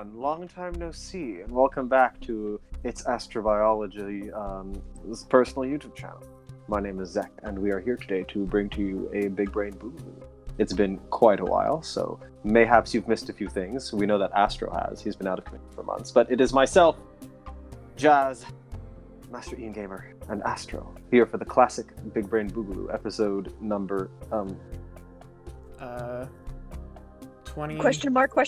everyone, long time no see, and welcome back to It's Astrobiology, this personal YouTube channel. My name is Zek, and we are here today to bring to you a big brain boo-boo. It's been quite a while, so mayhaps you've missed a few things. We know that Astro has. He's been out of commission for months, but it is myself, Jazz, Master Ian Gamer, and Astro, here for the classic Big Brain Boo-Boo episode number, 20... Question mark? I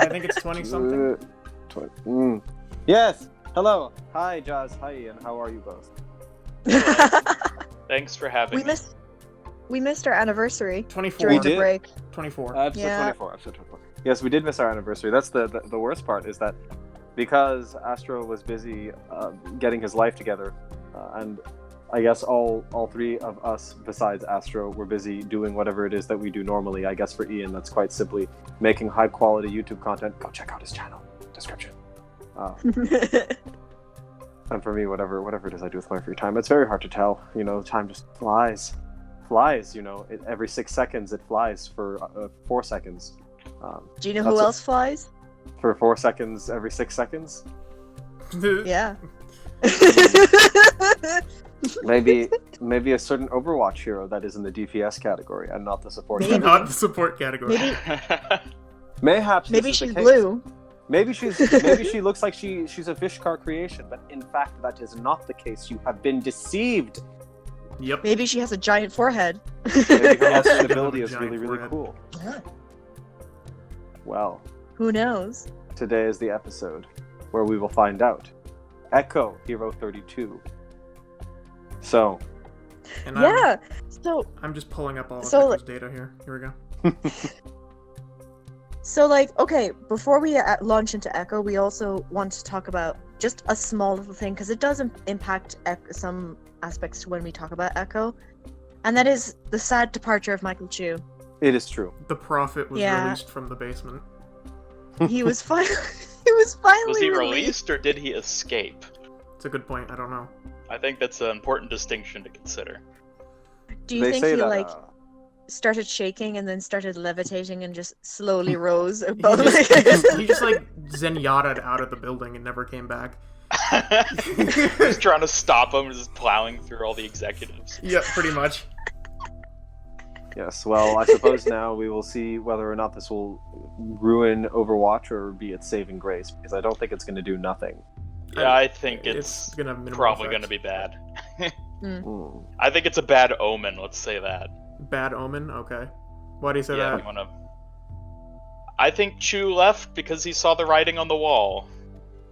think it's 20-something. Yes! Hello! Hi, Jazz. Hi, Ian. How are you both? Thanks for having me. We missed our anniversary 24. during the break. 24. Episode 24. Yes, we did miss our anniversary. That's the worst part, is that because Astro was busy getting his life together, and I guess all three of us, besides Astro, were busy doing whatever it is that we do normally. I guess for Ian, that's quite simply making high-quality YouTube content. Go check out his channel. Description. And for me, whatever it is I do with my free time, it's very hard to tell. You know, time just flies. You know, every 6 seconds it flies for 4 seconds. Do you know who else flies? For 4 seconds every 6 seconds? Yeah. Maybe a certain Overwatch hero that is in the DPS category and not the support category. Not the support category. Mayhaps Maybe this is she's the case. blue. Maybe she looks like she's a Vishkar creation, but in fact that is not the case. You have been deceived. Yep. Maybe she has a giant forehead. Maybe her Yes, ultimate she ability has is a really, giant really cool. Well, Who knows? today is the episode where we will find out. Echo Hero 32. So, And Yeah. So I'm just pulling up all of So, Echo's data here. Here we go. like, okay, before we launch into Echo, we also want to talk about just a small little thing, because it does impact some aspects to when we talk about Echo, and that is the sad departure of Michael Chu. it is true. The Prophet was Yeah. released from the basement. He was finally. He was finally Was he released or did he escape? It's a good point. I don't know. I think that's an important distinction to consider. Do you They think say he that, started shaking and then started levitating and just slowly rose He above? just like Zenyatta'd out of the building and never came back. He's trying to stop him, just plowing through all the executives. Yep, pretty much. Yes, well, I suppose now we will see whether or not this will ruin Overwatch or be its saving grace, because I don't think it's going to do nothing. Yeah, I think it's gonna have minimal probably effects. going to be bad. Mm. I think it's a bad omen, let's say that. Bad omen? Okay. Why do you say Yeah, that? you wanna... I think Chu left because he saw the writing on the wall.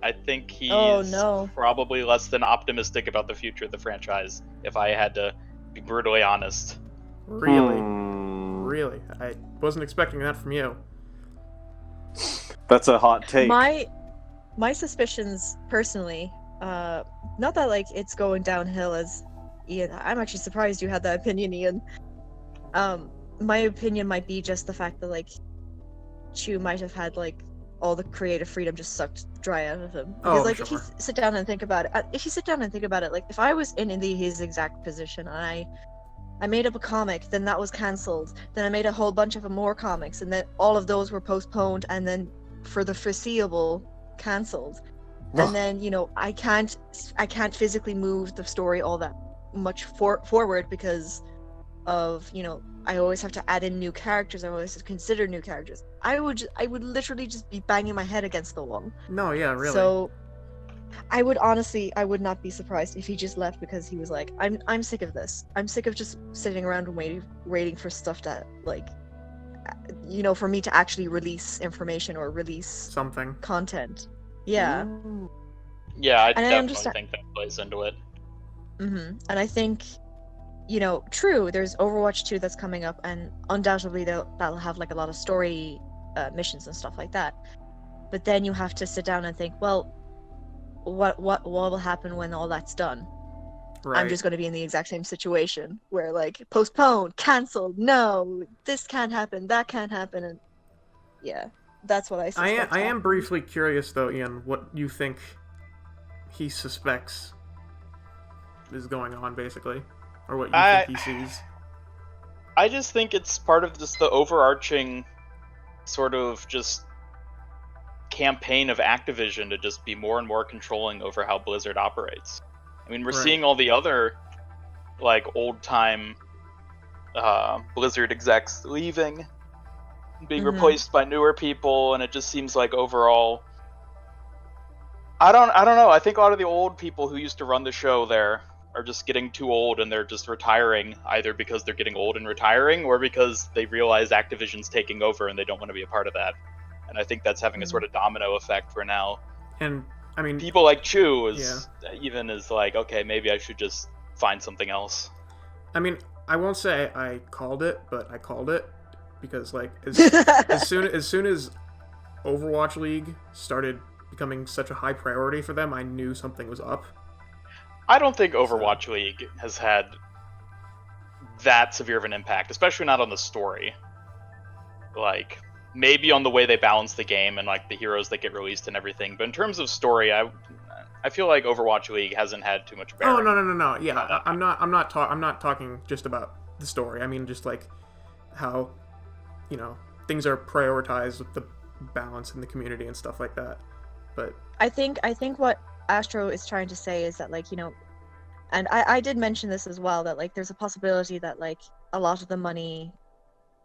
I think he's Oh, no. probably less than optimistic about the future of the franchise, if I had to be brutally honest. Really? Hmm. Really? I wasn't expecting that from you. That's a hot take. My suspicions, personally, not that like it's going downhill as Ian. I'm actually surprised you had that opinion, Ian. My opinion might be just the fact that like Chu might have had like all the creative freedom just sucked dry out of him. Because like if you sure. sit down and think about it, like if I was in his exact position and I made up a comic, then that was cancelled. Then I made a whole bunch of more comics, and then all of those were postponed, and then for the foreseeable cancelled. And then I can't physically move the story all that much forward because of I always have to add in new characters. I always have to consider new characters. I would literally just be banging my head against the wall. No, yeah, really. So I would not be surprised if he just left because he was like, I'm sick of this. I'm sick of just sitting around and waiting for stuff that like for me to actually release information or release Something. content. Yeah. Yeah, I And I definitely understand- think that plays into it. And I think, true, there's Overwatch 2 that's coming up, and undoubtedly that'll have like a lot of story missions and stuff like that. But then you have to sit down and think, well, what will happen when all that's done? Right. I'm just going to be in the exact same situation where like postponed, cancelled, no, this can't happen, that can't happen, and yeah, that's what I suspect. I am briefly curious though, Ian, what you think he suspects is going on, basically, or what you think he sees. I just think it's part of just the overarching sort of just campaign of Activision to just be more and more controlling over how Blizzard operates. I mean, we're Right. seeing all the other, like, old-time Blizzard execs leaving, being replaced by newer people, and it just seems like overall... I don't know. I think a lot of the old people who used to run the show there are just getting too old, and they're just retiring, either because they're getting old and retiring, or because they realize Activision's taking over and they don't want to be a part of that. And I think that's having a sort of domino effect where now And I mean, people like Chu is like, okay, maybe I should just find something else. I mean, I won't say I called it, but I called it because like as soon as Overwatch League started becoming such a high priority for them, I knew something was up. I don't think Overwatch League has had that severe of an impact, especially not on the story. Like, maybe on the way they balance the game and like the heroes that get released and everything, but in terms of story, I feel like Overwatch League hasn't had too much bearing. Oh no. Yeah, I'm not talking just about the story. I mean, just like how, you know, things are prioritized with the balance in the community and stuff like that. But I think what Astro is trying to say is that, like, you know, and I did mention this as well, that like there's a possibility that like a lot of the money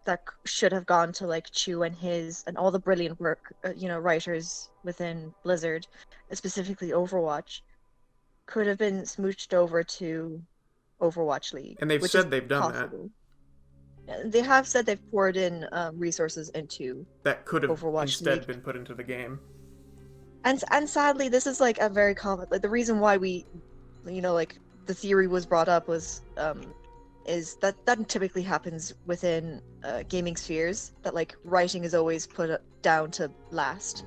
that should have gone to like Chu and his and all the brilliant work, you know, writers within Blizzard, specifically Overwatch, could have been smooched over to Overwatch League. and they've said they've done possible. They have said they've poured in resources into that could have Overwatch instead League. been put into the game. And sadly, this is like a very common. Like the reason why we, you know, like the theory was brought up was, is that typically happens within gaming spheres. That like writing is always put down to last.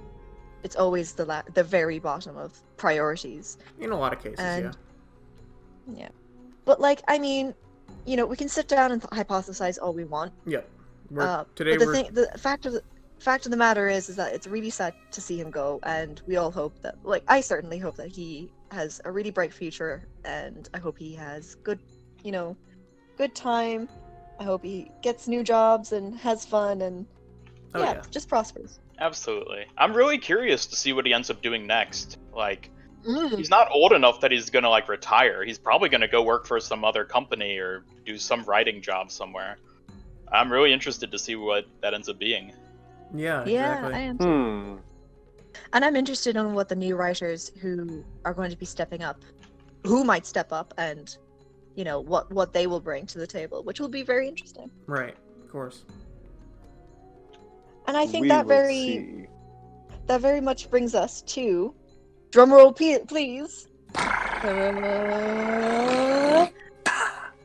It's always the very bottom of priorities. In a lot of cases, And yeah, but like I mean, you know, we can sit down and hypothesize all we want. yeah. Today but the fact of the matter is that it's really sad to see him go, and we all hope that, like, I certainly hope that he has a really bright future, and I hope he has good time. I hope he gets new jobs and has fun and just prospers. Absolutely. I'm really curious to see what he ends up doing next. Like, he's not old enough that he's gonna like retire. He's probably gonna go work for some other company or do some writing job somewhere. I'm really interested to see what that ends up being. Yeah, exactly. Yeah, I am too. And I'm interested in what the new writers who are going to be stepping up, who might step up, and you know what they will bring to the table, which will be very interesting. Right, of course. And I think We that will very see. much brings us to drumroll, please.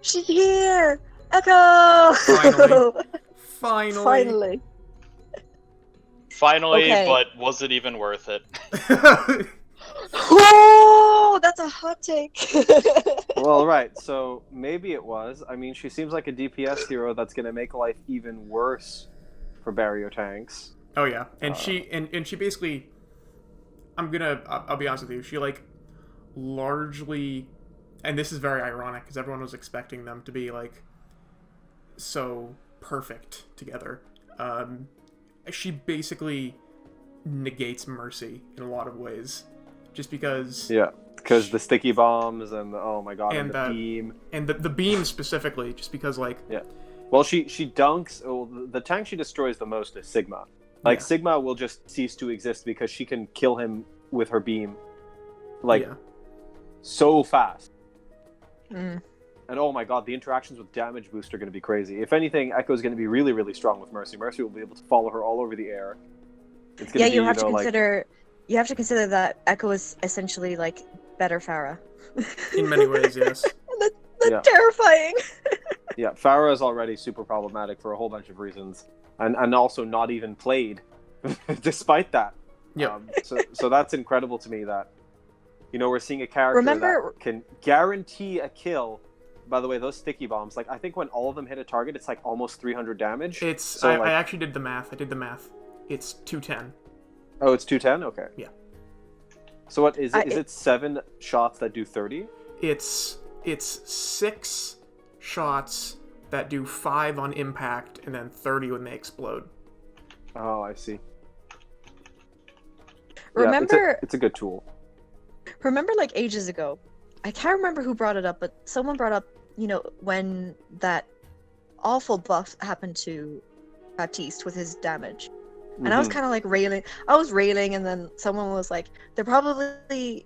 She's here, Echo. Finally. Finally, Okay. but was it even worth it? Oh, that's a hot take. Well, right. So maybe it was. I mean, she seems like a DPS hero that's going to make life even worse for barrier tanks. Oh yeah, and she basically, I'll be honest with you, she like largely, and this is very ironic because everyone was expecting them to be like so perfect together. She basically negates Mercy in a lot of ways, just because. Yeah, because the sticky bombs and oh my god, and the beam. And the beam specifically, just because like. Yeah. Well, she dunks. Oh, the tank she destroys the most is Sigma. Like, Yeah. Sigma will just cease to exist because she can kill him with her beam. Like, so fast. Mm. And oh my god, the interactions with Damage Boost are going to be crazy. If anything, Echo's going to be really, really strong with Mercy. Mercy will be able to follow her all over the air. It's going to be, you have to consider. You have to consider that Echo is essentially like better Pharah. In many ways, yes. That's terrifying. Yeah, Pharah is already super problematic for a whole bunch of reasons. And also not even played, despite that. Yeah. So that's incredible to me that, you know, we're seeing a character that can guarantee a kill. By the way, those sticky bombs, like, I think when all of them hit a target, it's like almost 300 damage. I actually did the math. It's 210. Oh, it's 210? Okay. Yeah. So what is it? Is it 7 shots that do 30? It's 6 shots that do 5 on impact and then 30 when they explode. Oh, I see. Remember, it's a good tool. remember, like ages ago, I can't remember who brought it up, but someone brought up, when that awful buff happened to Baptiste with his damage. And I was Mhm. kind of like railing. I was railing, and then someone was like, "They probably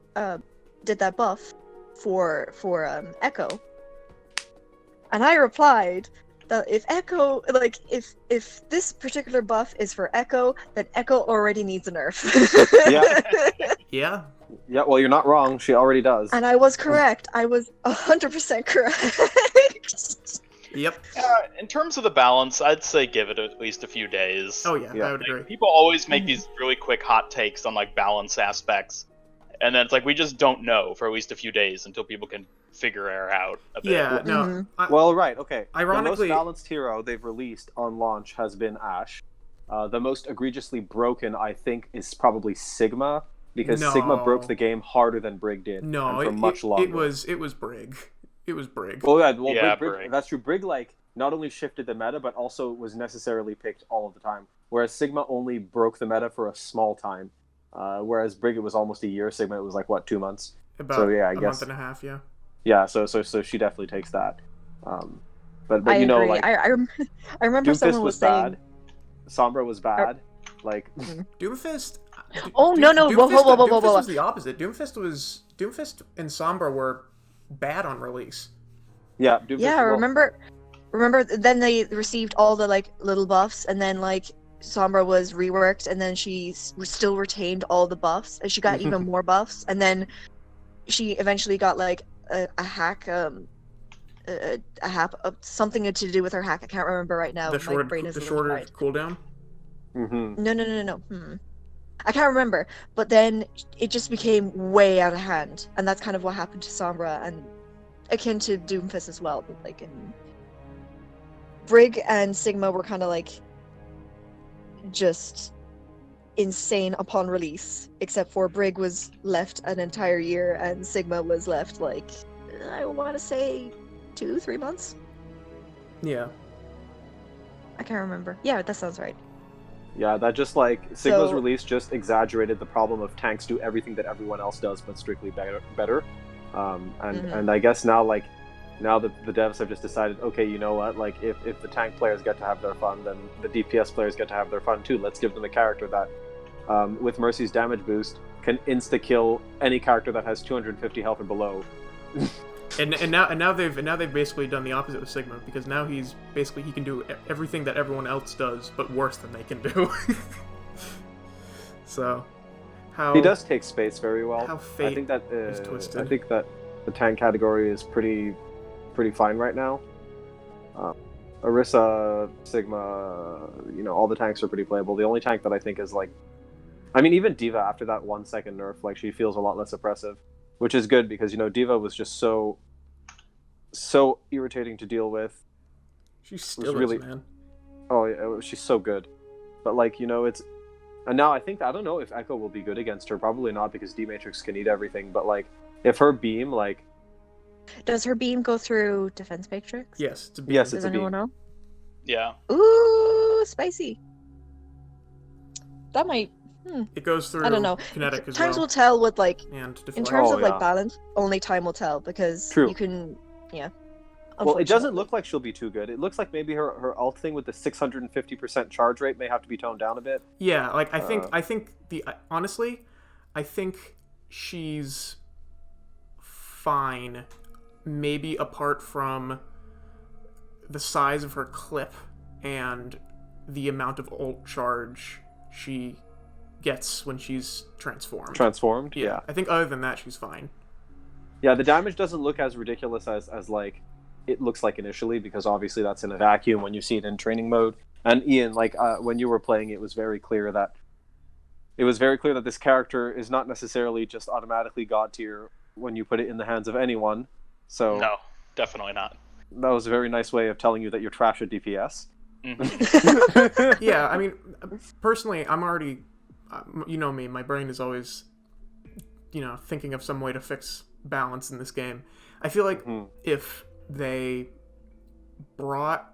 did that buff for Echo." And I replied that if Echo, like, if this particular buff is for Echo, then Echo already needs a nerf. Yeah. Yeah, well, you're not wrong. She already does. And I was correct. I was 100% correct. Yep. In terms of the balance, I'd say give it at least a few days. Oh yeah, Yeah. I would agree. People always make these really quick hot takes on like balance aspects, and then it's like we just don't know for at least a few days until people can figure her out a bit. Yeah. No. Mhm. Well, right, okay. Ironically- the most balanced hero they've released on launch has been Ashe. The most egregiously broken, I think, is probably Sigma, because Sigma broke No. the game harder than Brig did, No. and for much longer. It was Brig. It was Brig. Well, yeah, well, Yeah, Brig, Brig. that's true. Brig, like, not only shifted the meta, but also was necessarily picked all of the time. Whereas Sigma only broke the meta for a small time. Whereas Brig, it was almost a year. Sigma, it was like, what, 2 months? About so, yeah, I a guess- month and a half. Yeah. Yeah, so she definitely takes that. But I you know, agree. like, I remember Doomfist someone was was saying, bad. Sombra was bad. Like, Doomfist. Oh, no, whoa, whoa, whoa, Doomfist whoa. was the opposite. Doomfist and Sombra were bad on release. yeah, Doomfist. yeah, well, remember then they received all the like little buffs, and then like Sombra was reworked, and then she still retained all the buffs, and she got even more buffs, and then she eventually got like a hack, a hack, something to do with her hack. I can't remember right now. The My brain shorter is a little fried. cooldown. mhm. No. I can't remember, but then it just became way out of hand, and that's kind of what happened to Sombra, and akin to Doomfist as well. But like in Brig and Sigma were kind of like just insane upon release, except for Brig was left an entire year, and Sigma was left like I want to say 2-3 months. Yeah. I can't remember. Yeah, that sounds right. Yeah, that just like Sigma's So- release just exaggerated the problem of tanks do everything that everyone else does, but strictly better. And I guess now that the devs have just decided, okay, you know what? Like if the tank players get to have their fun, then the DPS players get to have their fun too. Let's give them a character that, with Mercy's damage boost, can insta kill any character that has 250 health or below. And now they've basically done the opposite with Sigma, because now he can do everything that everyone else does, but worse than they can do. So, how He does take space very well. how fate I think that is twisted. I think that the tank category is pretty fine right now. Orisa, Sigma, all the tanks are pretty playable. The only tank that I think is like, I mean, even Diva after that 1 second nerf, like she feels a lot less oppressive, which is good because Diva was just so irritating to deal with. she still really- is, man. Oh, yeah, she's so good, but like it's. And now I don't know if Echo will be good against her. Probably not because D Matrix can eat everything. But like, if her beam, like, Does her beam go through defense matrix? Yes, it's a Yes, Does it's a anyone beam. know? Yeah. Ooh, spicy. That might. It goes through I don't know. kinetic as Times well, will tell with like and in deflect. terms Oh, of like yeah. balance. Only time will tell because True. you can. Yeah. well, it doesn't Unfortunately. look like she'll be too good. It looks like maybe her ult thing with the 650% charge rate may have to be toned down a bit. Yeah, like I think honestly, I think she's fine, maybe apart from the size of her clip and the amount of ult charge she gets when she's transformed. Transformed, Yeah, I think other than that, she's fine. Yeah, the damage doesn't look as ridiculous as like it looks like initially, because obviously that's in a vacuum when you see it in training mode. And Ian, like when you were playing, it was very clear that this character is not necessarily just automatically god tier when you put it in the hands of anyone. So No, definitely not. that was a very nice way of telling you that you're trash at DPS. Mhm. Yeah, I mean, personally, I'm already, you know me, my brain is always, thinking of some way to fix balance in this game. I feel like Mhm. if they brought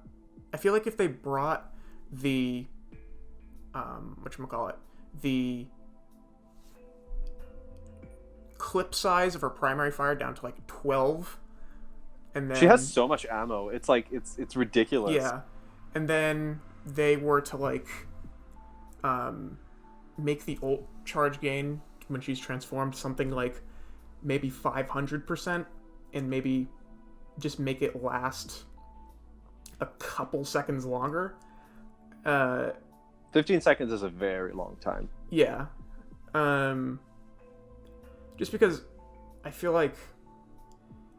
the, whatchamacallit, the clip size of her primary fire down to like 12, and then She has so much ammo. It's like it's ridiculous. yeah, and then they were to like make the ult charge gain when she's transformed something like maybe 500%, and maybe just make it last a couple seconds longer. 15 seconds is a very long time. Yeah. Just because I feel like...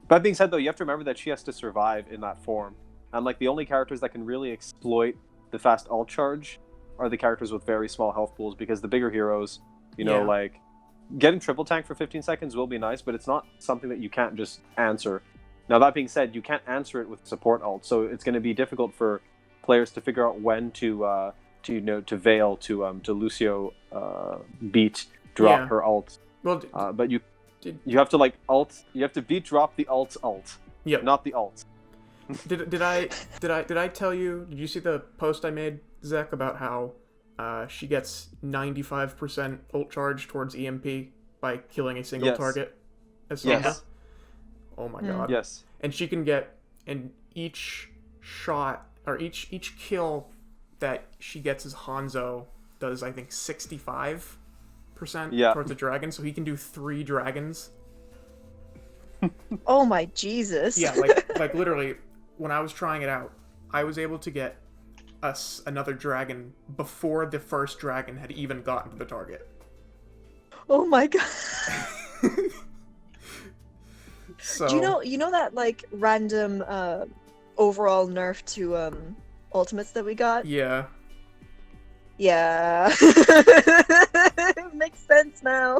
That being said, though, you have to remember that she has to survive in that form. And, like, the only characters that can really exploit the fast ult charge are the characters with very small health pools, because the bigger heroes, you know, Yeah. like, getting triple tank for 15 seconds will be nice, but it's not something that you can't just answer. Now, that being said, you can't answer it with support ult, so it's going to be difficult for players to figure out when to Veil, to Lucio beat drop Yeah. her ult. Well, But you have to like ult. You have to beat drop the ult, yep. not the ult. Did I tell you? Did you see the post I made, Zach, about how she gets 95% ult charge towards EMP by killing a single Yes. target as Samba? Yes. Oh my god. Yes. And she can get, and each shot or each kill that she gets as Hanzo does, I think, 65% Yeah. towards a dragon, so he can do 3 dragons. Oh my Jesus. Yeah, like literally, when I was trying it out, I was able to get us another dragon before the first dragon had even gotten to the target. Oh my god. So Do you know that like random overall nerf to ultimates that we got? Yeah. Yeah. Makes sense now.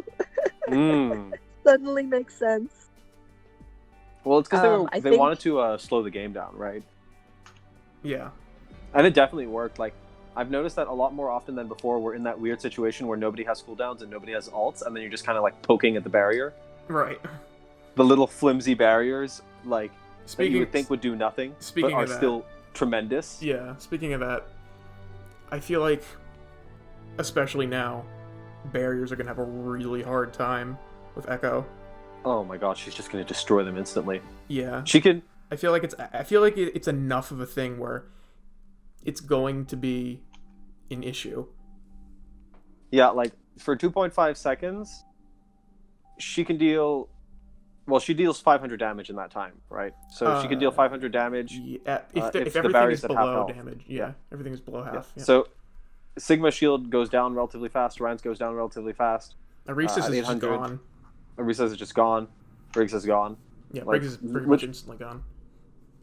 Suddenly makes sense. Well, it's because I they think- wanted to slow the game down, right? Yeah. And it definitely worked. Like, I've noticed that a lot more often than before, we're in that weird situation where nobody has cooldowns and nobody has ults, and then you're just kind of like poking at the barrier. Right. The little flimsy barriers, like, that Speaking you would think would do nothing, speaking but are of that- still tremendous. Yeah, speaking of that, I feel like, especially now, barriers are gonna have a really hard time with Echo. Oh my god, she's just going to destroy them instantly. Yeah. She can... I feel like it's enough of a thing where it's going to be an issue. Yeah, like, for 2.5 seconds, she can deal... Well, she deals 500 damage in that time, right? So she can deal 500 damage. Yeah, if the if everything barrier's is at half below health. damage, yeah, everything is below half. Yeah. So, Sigma shield goes down relatively fast, Ryan's goes down relatively fast. Arisa's at is just 800. gone. Arisa's is just gone. Briggs is gone. Yeah, like, Briggs is pretty which- much instantly gone.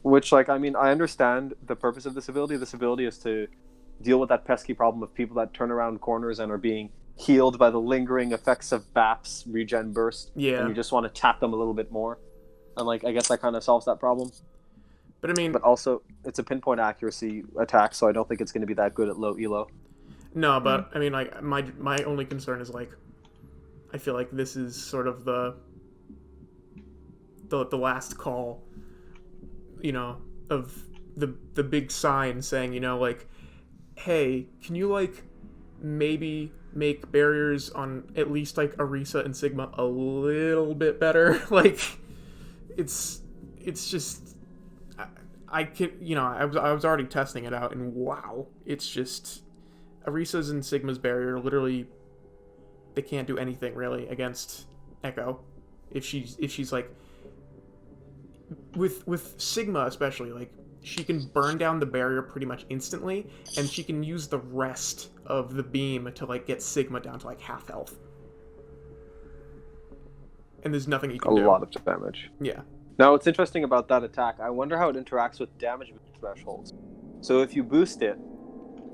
Which, like, I mean, I understand the purpose of this ability. This ability is to deal with that pesky problem of people that turn around corners and are being healed by the lingering effects of BAP's regen burst. Yeah. And you just want to tap them a little bit more. And, like, I guess that kind of solves that problem. But I mean, But also, it's a pinpoint accuracy attack, so I don't think it's going to be that good at low elo. no, but I mean, like my only concern is like, I feel like this is sort of the last call, you know, of the big sign saying, you know, like, hey, can you like maybe make barriers on at least like Arisa and Sigma a little bit better? Like, it's just I can, you know, I was already testing it out, and wow, it's just Arisa's and Sigma's barrier literally, they can't do anything really against Echo. If she's like, with Sigma especially, like, she can burn down the barrier pretty much instantly, and she can use the rest of the beam to like get Sigma down to like half health. And there's nothing you can do. A lot of damage. Yeah. Now, what's interesting about that attack, I wonder how it interacts with damage thresholds. So if you boost it,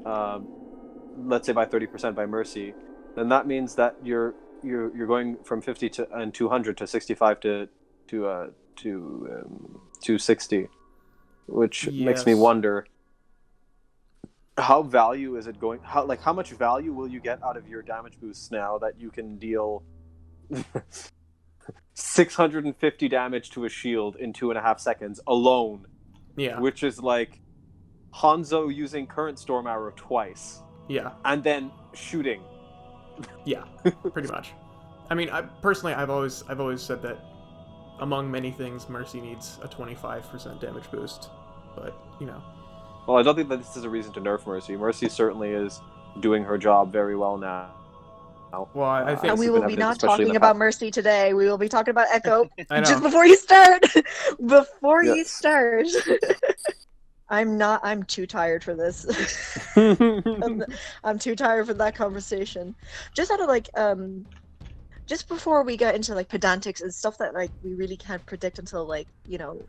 let's say by 30% by Mercy, then that means that you're going from 50 and 200 to 65 to 260, which makes me Yes. wonder how value is it going? How much value will you get out of your damage boosts now that you can deal 650 damage to a shield in 2.5 seconds alone? Yeah. Which is like Hanzo using current storm arrow twice Yeah. and then shooting. Yeah. Pretty much. I mean, personally, I've always said that among many things, Mercy needs a 25% damage boost. But, you know. Well, I don't think that this is a reason to nerf Mercy. Mercy certainly is doing her job very well now. Well, I think... And we will be not talking about about Mercy today. We will be talking about Echo. I know. Just before you start. Before you Yes. start. I'm too tired for this. I'm too tired for that conversation. Just out of like, just before we get into like pedantics and stuff that like we really can't predict until like, you know,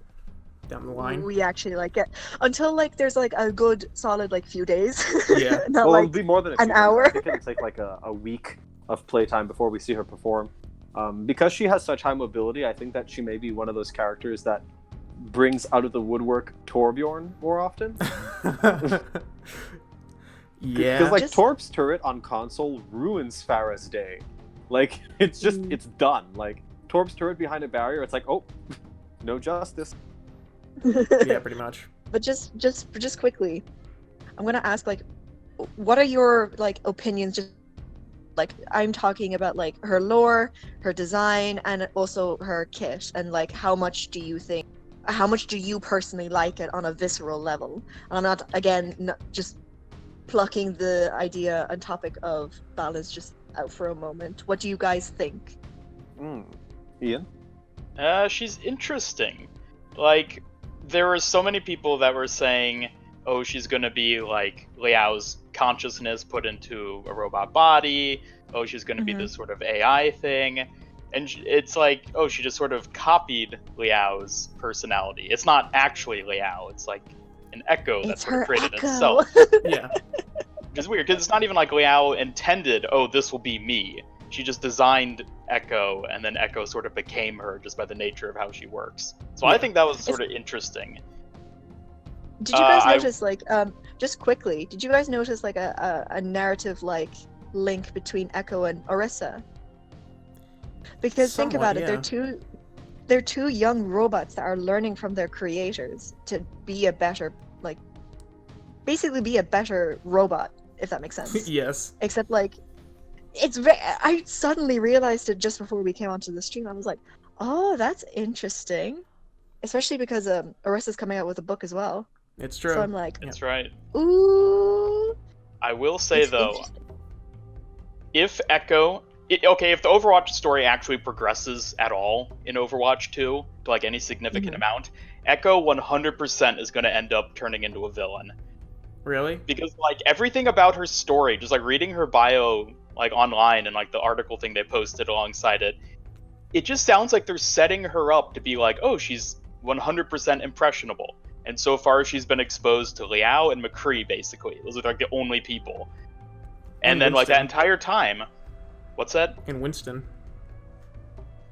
down the line. we actually like get until like there's like a good solid like few days. Yeah. Not Well, like it'll be more than an hour. I think it'll take like a week of playtime before we see her perform. Because she has such high mobility, I think that she may be one of those characters that brings out of the woodwork Torbjorn more often. Yeah. Because like Just- Torp's turret on console ruins Farah's day. Like it's just it's done. Like Torp's turret behind a barrier, it's like, oh, no justice. Yeah, pretty much. But just quickly, I'm gonna ask like, what are your like opinions? Just like I'm talking about like her lore, her design, and also her kit, and like how much do you personally like it on a visceral level? And I'm not just plucking the idea and topic of balance just out for a moment. What do you guys think? Ian? She's interesting. Like, there were so many people that were saying, oh, she's gonna be like Liao's consciousness put into a robot body. Oh, she's gonna be this sort of AI thing. And it's like, oh, she just sort of copied Liao's personality. It's not actually Liao. It's like an echo It's that's sort her of created echo. itself. Yeah. Which is weird, because it's not even like Liao intended, oh, this will be me. She just designed Echo, and then Echo sort of became her just by the nature of how she works. So I think that was sort of interesting. Did you guys notice, like, just quickly, did you guys notice, like, a narrative, like, link between Echo and Orisa? Because think Somewhat, about it, yeah. they're two young robots that are learning from their creators to be a better, like, basically be a better robot, if that makes sense. Yes. Except, like, I suddenly realized it just before we came onto the stream. I was like, oh, that's interesting. Especially because Orisa's coming out with a book as well. It's true. So I'm like, That's right. ooh. I will say, It's though, interesting. if Echo... if the Overwatch story actually progresses at all in Overwatch 2, to like any significant amount, Echo 100% is going to end up turning into a villain. Really? Because like everything about her story, just like reading her bio like online and like the article thing they posted alongside it, it just sounds like they're setting her up to be like, oh, she's 100% impressionable. And so far she's been exposed to Liao and McCree, basically. Those are like the only people. And then like that Winston. entire time, what's that? And Winston.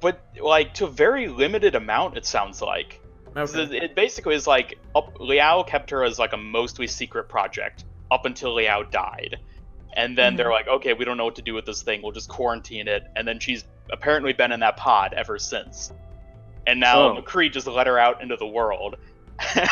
But like to a very limited amount, it sounds like. Okay. It basically is like Liao kept her as like a mostly secret project up until Liao died. And then they're like, okay, we don't know what to do with this thing. We'll just quarantine it. And then she's apparently been in that pod ever since. And now McCree just let her out into the world.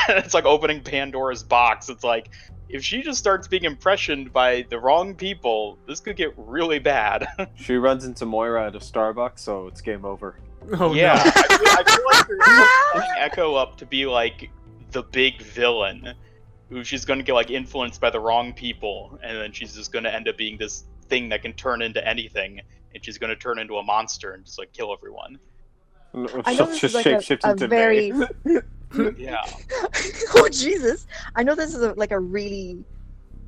It's like opening Pandora's box. It's like, if she just starts being impressioned by the wrong people, this could get really bad. She runs into Moira at a Starbucks, so it's game over. Oh, Yeah, no. I feel like they're setting Echo up to be like the big villain, who she's going to get like influenced by the wrong people, and then she's just going to end up being this thing that can turn into anything, and she's going to turn into a monster and just like kill everyone. I know this is like Shapeshift a into very... May. Yeah. Oh, Jesus. I know this is like a really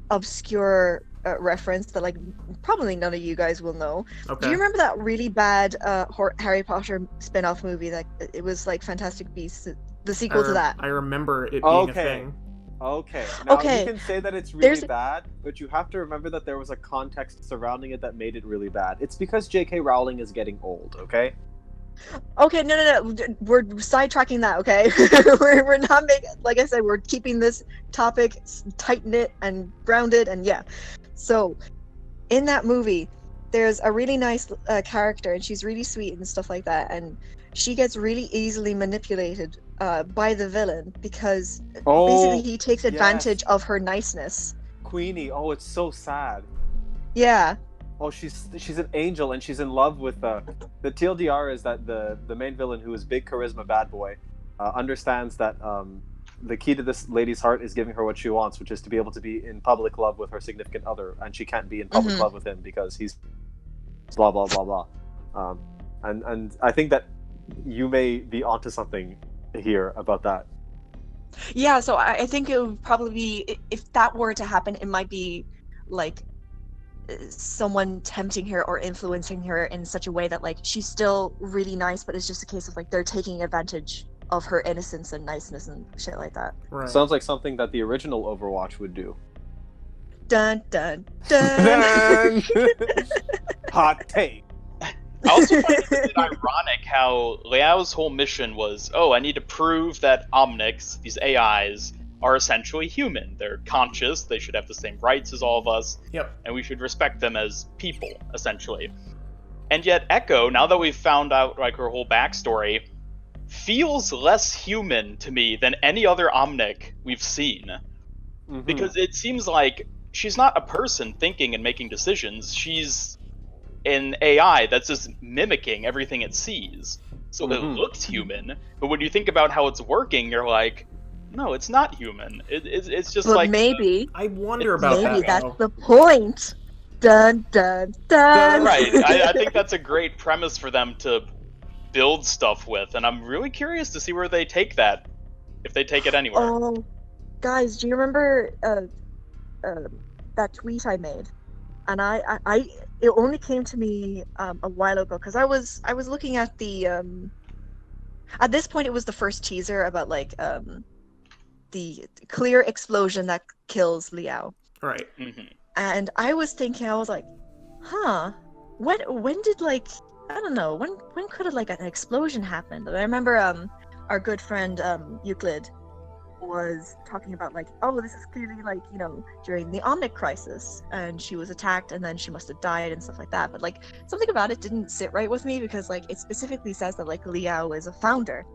obscure reference that like probably none of you guys will know. Okay. Do you remember that really bad Harry Potter spin-off movie that it was like Fantastic Beasts, the sequel to that? I remember it being a Okay. thing. Okay. Now Okay. you can say that it's really There's- bad, but you have to remember that there was a context surrounding it that made it really bad. It's because J.K. Rowling is getting old, okay? Okay, no. We're sidetracking that, okay? we're not making, like I said, we're keeping this topic tight-knit and grounded, and yeah. So, in that movie, there's a really nice character, and she's really sweet and stuff like that, and she gets really easily manipulated by the villain because basically he takes advantage of her niceness. Queenie, oh, it's so sad. Yeah. Oh, she's an angel, and she's in love with the TLDR is that the main villain, who is big charisma bad boy, understands that the key to this lady's heart is giving her what she wants, which is to be able to be in public love with her significant other, and she can't be in public love with him because he's blah blah blah blah. And I think that you may be onto something here about that. Yeah, so I think it would probably be, if that were to happen, it might be like someone tempting her or influencing her in such a way that like she's still really nice, but it's just a case of like they're taking advantage of her innocence and niceness and shit like that. Right. Sounds like something that the original Overwatch would do. Dun dun dun. Hot take. I also find it a bit ironic how Liao's whole mission was, oh, I need to prove that Omnics, these AIs, are essentially human. They're conscious, they should have the same rights as all of us, Yep. and we should respect them as people, essentially. And yet Echo, now that we've found out like her whole backstory, feels less human to me than any other Omnic we've seen. Mm-hmm. Because it seems like she's not a person thinking and making decisions, she's an AI that's just mimicking everything it sees. So it looks human, but when you think about how it's working, you're like, no, it's not human. It's just But like... maybe, I wonder about maybe that. that's though. the point. Dun dun dun. Right, I think that's a great premise for them to build stuff with, and I'm really curious to see where they take that, if they take it anywhere. Oh, guys, do you remember that tweet I made? And I it only came to me a while ago because I was looking at the at this point it was the first teaser about like the clear explosion that kills Liao. Right. Mm-hmm. And I was thinking, I was like, huh, when did like, I don't know, when could like an explosion happen? And I remember our good friend Euclid was talking about like, oh, this is clearly like, you know, during the Omnic crisis, and she was attacked and then she must have died and stuff like that. But like something about it didn't sit right with me because like it specifically says that like Liao is a founder,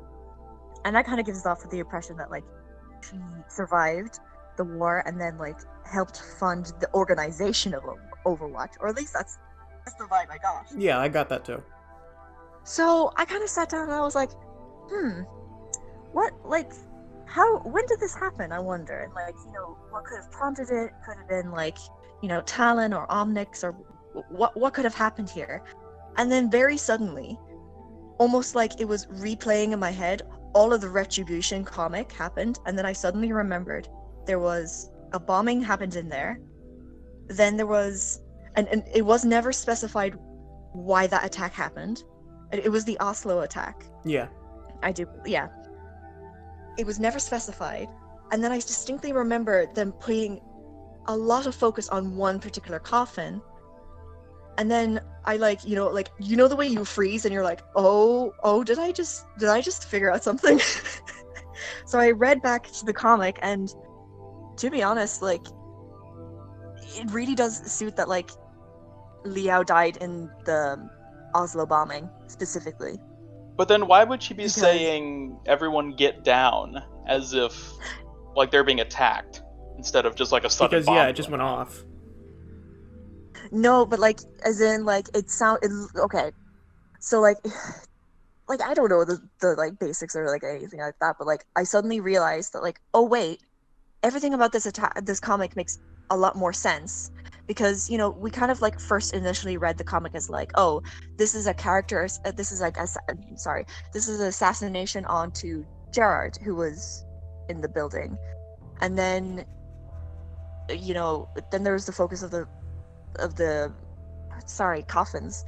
and that kind of gives off the impression that like she survived the war and then like helped fund the organization of Overwatch, or at least that's the vibe I got. Yeah, I got that too. So I kind of sat down and I was like, what, like, when did this happen, I wonder? And like, you know, what could have prompted it? Could have been like, you know, Talon or Omnics, or what could have happened here? And then very suddenly, almost like it was replaying in my head, all of the Retribution comic happened, and then I suddenly remembered there was a bombing happened in there. Then there was, and it was never specified why that attack happened. It was the Oslo attack. Yeah. Yeah. It was never specified. And then I distinctly remember them putting a lot of focus on one particular coffin. And then I like, you know the way you freeze and you're like, oh, did I just figure out something? So I read back to the comic, and to be honest, like, it really does suit that like Liao died in the Oslo bombing specifically. But then why would she be Because- saying everyone get down as if like they're being attacked instead of just like a sudden Because bomb? yeah, it just went off. No, but like, as in like, okay. So like I don't know the like basics or like anything like that, but like I suddenly realized that like, oh wait, everything about this comic makes a lot more sense. Because, you know, we kind of like first initially read the comic as like, oh, this is a character, this is an assassination onto Gerard, who was in the building. And then, you know, then there was the focus of the coffins.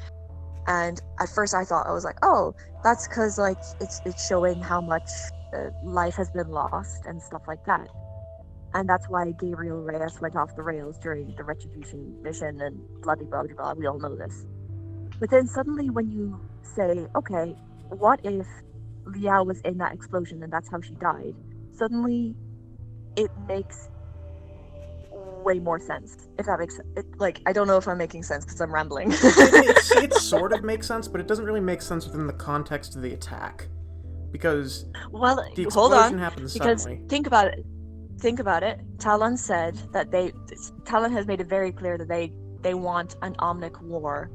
And at first I thought, I was like, oh, that's because like it's showing how much life has been lost and stuff like that. And that's why Gabriel Reyes went off the rails during the Retribution mission and blah, blah, blah, blah, we all know this. But then suddenly when you say, okay, what if Liao was in that explosion and that's how she died? Suddenly it makes way more sense, if that makes sense. Like, I don't know if I'm making sense because I'm rambling. it sort of makes sense, but it doesn't really make sense within the context of the attack. Because well, the hold explosion on, happens because suddenly. think about it. Talon said that Talon has made it very clear that they they want an Omnic war.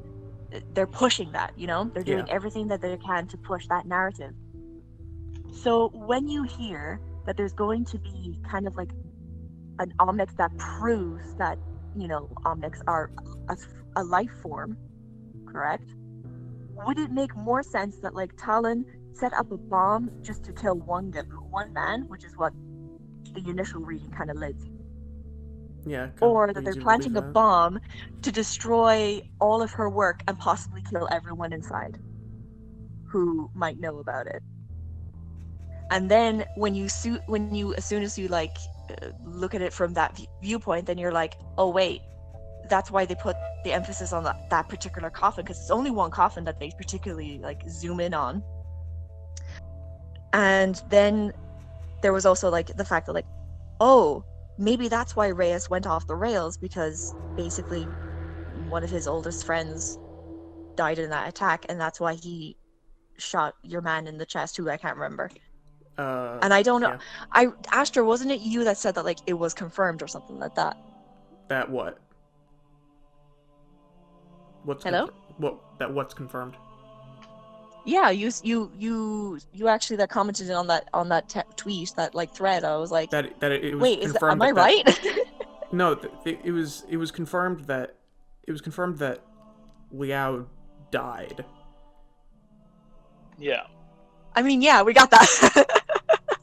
They're pushing that, you know? They're doing everything that they can to push that narrative. So when you hear that there's going to be kind of like an Omnic that proves that, you know, Omnics are a life form, correct? Would it make more sense that like Talon set up a bomb just to kill one man, which is what the initial reading kind of led to? Yeah. Or that they're planting a bomb to destroy all of her work and possibly kill everyone inside who might know about it. And then when you as soon as you like look at it from that viewpoint, then you're like, oh wait, that's why they put the emphasis on that particular coffin, because it's only one coffin that they particularly like zoom in on. And then there was also like the fact that like, oh, maybe that's why Reyes went off the rails, because basically one of his oldest friends died in that attack, and that's why he shot your man in the chest, who I can't remember. And I don't know. Yeah. Astra, wasn't it you that said that like it was confirmed or something like that? That what? What's Hello? What's confirmed? Yeah, you actually that commented on that tweet, that like thread. I was like, it was wait, confirmed. Am I right? No, it was confirmed that Liao died. Yeah. I mean, yeah, we got that.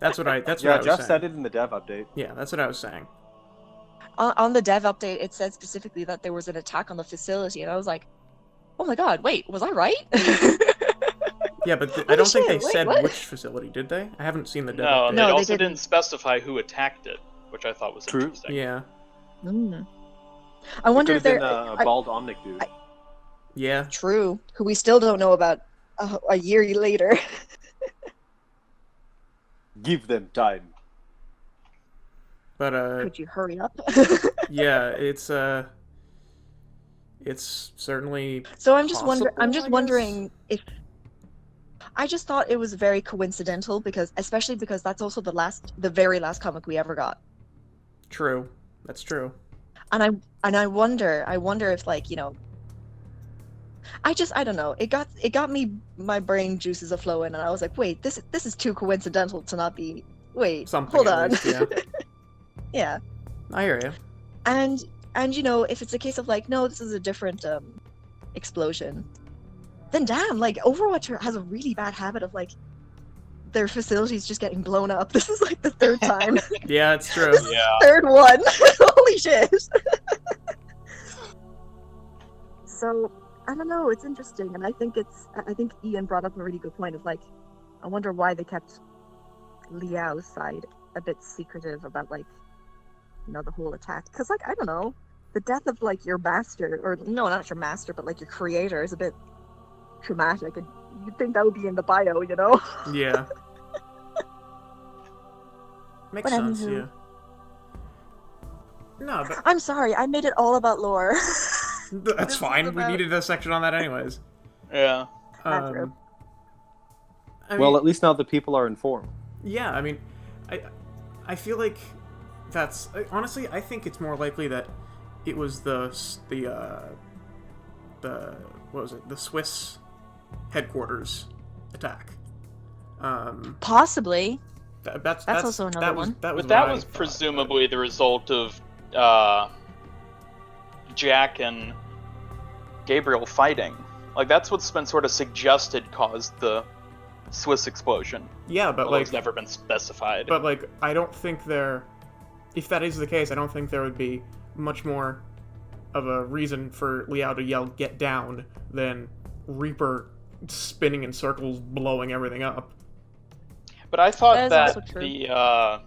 That's what I was Jeff saying. said it in the dev update. Yeah, that's what I was saying. On the dev update, it said specifically that there was an attack on the facility, and I was like, oh my god, wait, was I right? Yeah, but I don't think they said which facility, did they? I haven't seen the dev update. No, they also didn't specify who attacked it, which I thought was interesting. Yeah. I wonder if they're a bald Omnic dude. Yeah. True. Who we still don't know about a year later. Give them time. But could you hurry up? Yeah, it's certainly. So I'm just wondering if. I just thought it was very coincidental, especially because that's also the very last comic we ever got. True, that's true. And I wonder if, like, you know, I don't know. It got me, my brain juices a flowing, and I was like, wait, this is too coincidental to not be. Wait, something hold on. Least, yeah. Yeah. I hear you. And you know, if it's a case of like, no, this is a different explosion, then damn, like Overwatch has a really bad habit of like their facilities just getting blown up. This is like the third time. Yeah, it's true. This is the third one. Holy shit. So I don't know, it's interesting, and I think Ian brought up a really good point of like, I wonder why they kept Liao's side a bit secretive about, like, you know, the whole attack, because like, I don't know, the death of like your master, or no, not your master, but like your creator, is a bit traumatic, and you'd think that would be in the bio, you know? Yeah. Makes sense. Anywho. Yeah. No, but I'm sorry, I made it all about lore. That's fine. We needed a section on that anyways. Yeah. I mean, well, at least now the people are informed. Yeah, I mean, I feel like that's honestly, I think it's more likely that it was the what was it? The Swiss headquarters attack. Possibly. That's also another one. That was but that was presumably the result of Jack and Gabriel fighting. Like, that's what's been sort of suggested caused the Swiss explosion. Yeah, but although like, it's never been specified. But like, I don't think if that is the case, I don't think there would be much more of a reason for Liao to yell "get down" than Reaper spinning in circles, blowing everything up. But I thought that the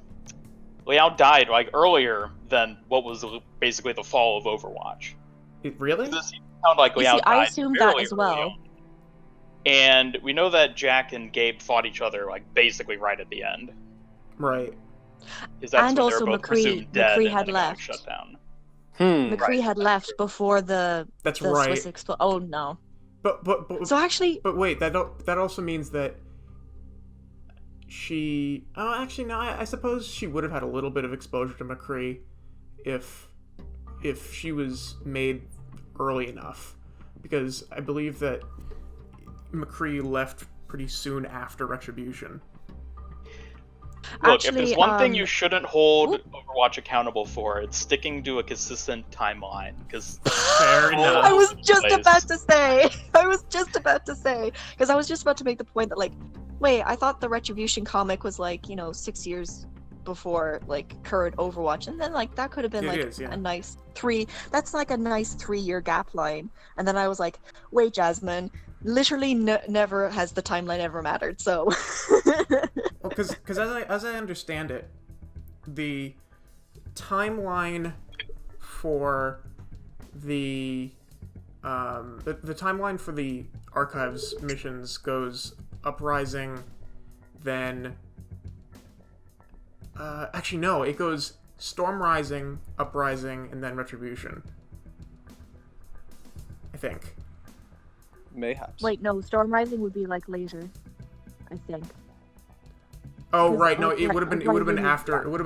Liao died like earlier than what was basically the fall of Overwatch. Really? This sounded like Liao died. I assumed that as well. Early. And we know that Jack and Gabe fought each other like basically right at the end. Right. And also McCree had left. Shut down. McCree had left before the right. Swiss Oh no. But so actually. But wait, that also means that she. Oh, actually, no. I suppose she would have had a little bit of exposure to McCree if she was made early enough, because I believe that McCree left pretty soon after Retribution. Look, Actually, if there's one thing you shouldn't hold Oop. Overwatch accountable for, it's sticking to a consistent timeline. Because Fair enough. I was just Place. about to say. Because I was just about to make the point that, like, wait, I thought the Retribution comic was like, 6 years before like current Overwatch, and then like that could have been a nice 3-year gap line. And then I was like, wait, Jasmine, literally never has the timeline ever mattered. So, because as I understand it, the timeline for the timeline for the Archives missions goes Uprising, then actually no, it goes Storm Rising, Uprising, and then Retribution, I think. Mayhaps. wait, no, Storm Rising would be like later, I think. Oh Because right, no, it would have been Uprising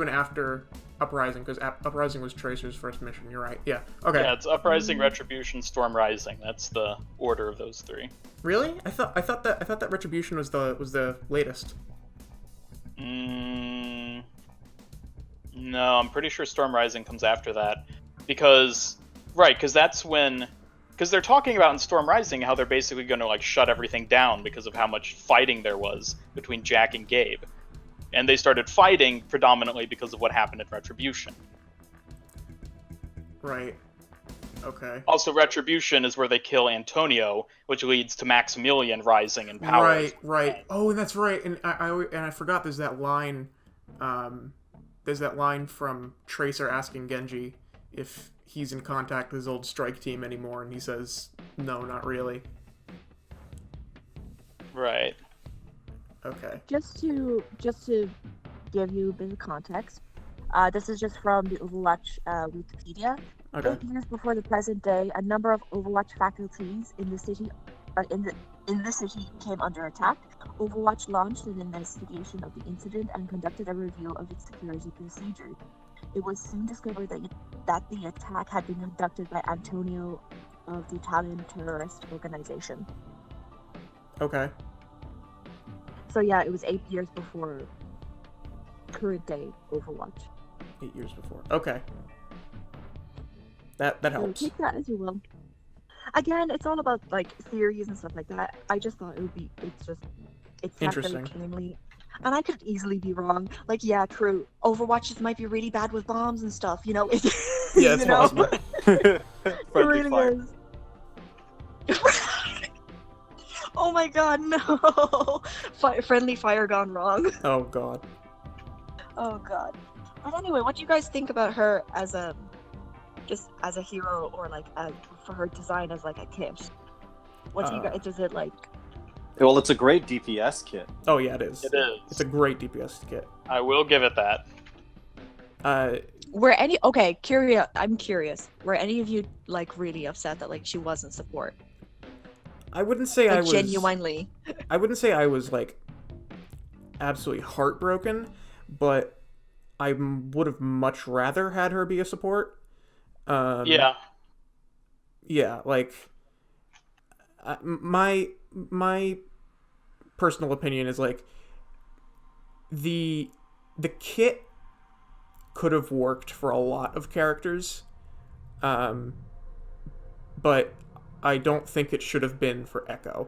after Uprising, because Uprising was Tracer's first mission. You're right. Yeah. Okay. yeah, it's Uprising, Retribution, Storm Rising. That's the order of those three. Really? I thought that Retribution was the latest. No, I'm pretty sure Storm Rising comes after that, because that's when, because they're talking about in Storm Rising how they're basically going to like shut everything down because of how much fighting there was between Jack and Gabe, and they started fighting predominantly because of what happened in Retribution. Right. Okay. Also, Retribution is where they kill Antonio, which leads to Maximilian rising in power. Right. Oh, and that's right. And I forgot. There's that line. There's that line from Tracer asking Genji if he's in contact with his old strike team anymore, and he says, "No, not really." Right. Okay. Just to give you a bit of context, this is just from the Overwatch Wikipedia. Okay. 8 years before the present day, a number of Overwatch faculties in the city came under attack. Overwatch launched an investigation of the incident and conducted a review of its security procedures. It was soon discovered that the attack had been conducted by Antonio of the Italian terrorist organization. Okay. So yeah, it was 8 years before current day Overwatch. 8 years before. Okay. That helps. So take that as you will. Again, it's all about like theories and stuff like that. I just thought it's not very Interesting. cleanly, and I could easily be wrong. Like, yeah, true. Overwatch just might be really bad with bombs and stuff. Yeah, it's you know? possible. It Friendly really fire. is. Oh my god, no! Friendly fire gone wrong. Oh god. Oh god. But anyway, what do you guys think about her as a hero, or like for her design as like a kit? What do you guys? Does it like? Well, it's a great DPS kit. Oh yeah, it is. It is. It's a great DPS kit. I will give it that. I'm curious. Were any of you like really upset that like she wasn't support? I wouldn't say Like, I was genuinely. I wouldn't say I was like absolutely heartbroken, but I would have much rather had her be a support. Yeah. Yeah, like my personal opinion is like the kit could have worked for a lot of characters, but I don't think it should have been for Echo.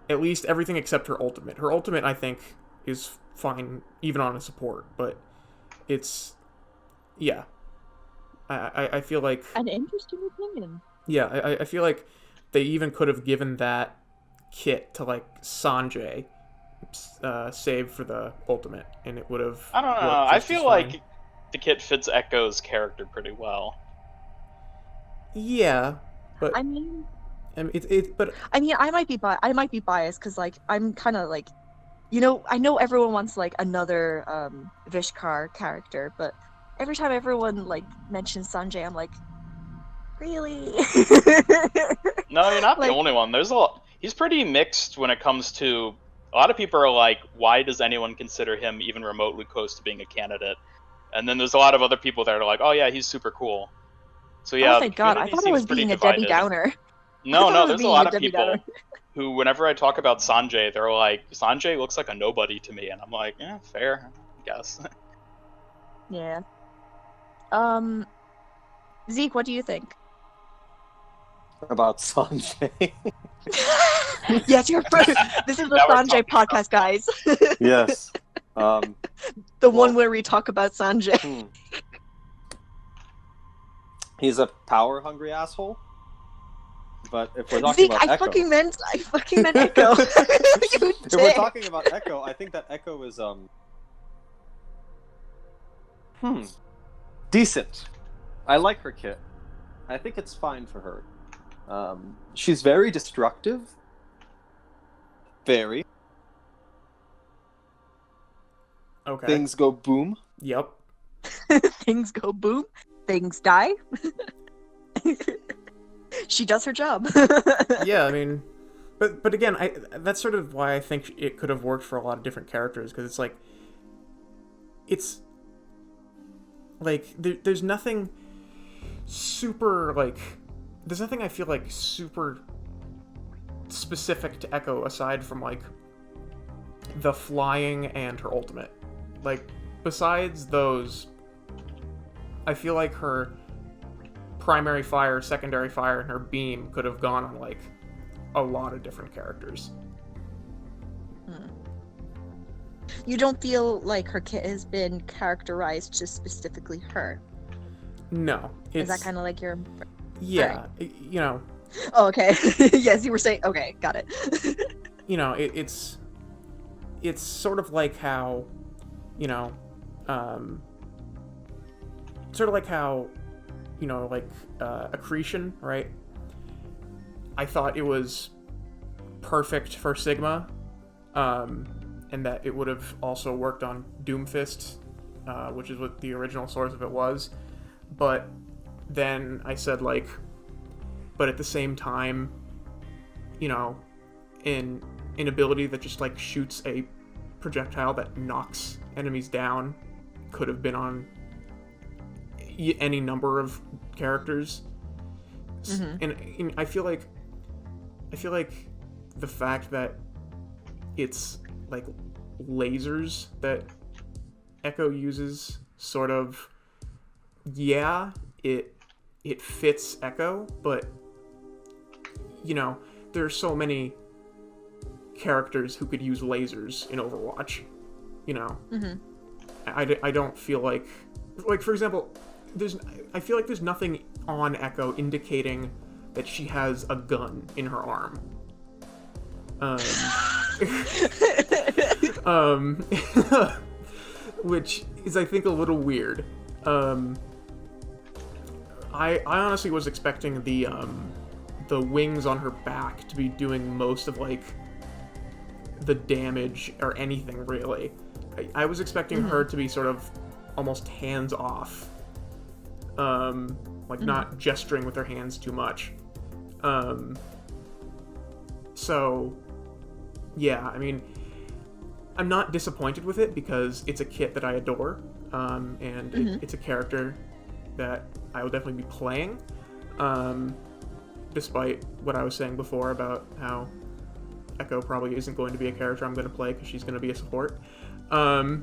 At least everything except her ultimate. Her ultimate, I think, is fine even on a support, but it's yeah. I feel like An interesting opinion. yeah, I feel like they even could have given that kit to like Sanjay, save for the ultimate, and it would have. I don't know. I feel like the kit fits Echo's character pretty well. Yeah, but I mean, but I might be biased because like I'm kind of like, I know everyone wants like another Vishkar character, but every time everyone like mentions Sanjay, I'm like, really? No, you're not Like- the only one. There's a lot. He's pretty mixed when it comes to. A lot of people are like, why does anyone consider him even remotely close to being a candidate? And then there's a lot of other people that are like, oh yeah, he's super cool. So yeah, Oh, thank God. I community thought I was seems pretty being a divided. Debbie Downer. No, I no, was there's a being lot a of Debbie people Downer. who, whenever I talk about Sanjay, they're like, Sanjay looks like a nobody to me, and I'm like, yeah, fair, I guess. Yeah. Zeke, what do you think? About Sanjay. Yes, you're first. This is the Now we're Sanjay talking podcast, guys. Yes. The one Well- where we talk about Sanjay. Hmm. He's a power-hungry asshole. But if we're talking Zeke, about I Echo, fucking meant Echo. You if we're dick. talking about Echo, I think that Echo is decent. I like her kit. I think it's fine for her. She's very destructive. Very. Okay. Things go boom. Yep. Things go boom. Things die. She does her job. Yeah, I mean, but again, that's sort of why I think it could have worked for a lot of different characters, because it's like there's nothing super there's nothing I feel like super specific to Echo aside from like the flying and her ultimate. Like besides those, I feel like her primary fire, secondary fire, and her beam could have gone on like a lot of different characters. You don't feel like her kit has been characterized to specifically her. No, Is that kind of like your? yeah, you know, Oh, okay. Yes, you were saying. Okay, got it. you know, it's sort of like how, you know, sort of like how, you know, like accretion, right? I thought it was perfect for Sigma, and that it would have also worked on Doomfist, which is what the original source of it was. But then I said, like, but at the same time, you know, an ability that just like shoots a projectile that knocks enemies down could have been on any number of characters. Mm-hmm. And I feel like the fact that it's like lasers that Echo uses sort of, yeah, it fits Echo, but you know, there's so many characters who could use lasers in Overwatch, you know. Mm-hmm. I don't feel like for example, I feel like there's nothing on Echo indicating that she has a gun in her arm. Which is, I think, a little weird. I honestly was expecting the wings on her back to be doing most of like the damage or anything really. I was expecting her to be sort of almost hands off, like not gesturing with her hands too much. So yeah, I mean, I'm not disappointed with it because it's a kit that I adore, and it's a character that I will definitely be playing, despite what I was saying before about how Echo probably isn't going to be a character I'm going to play because she's going to be a support. But,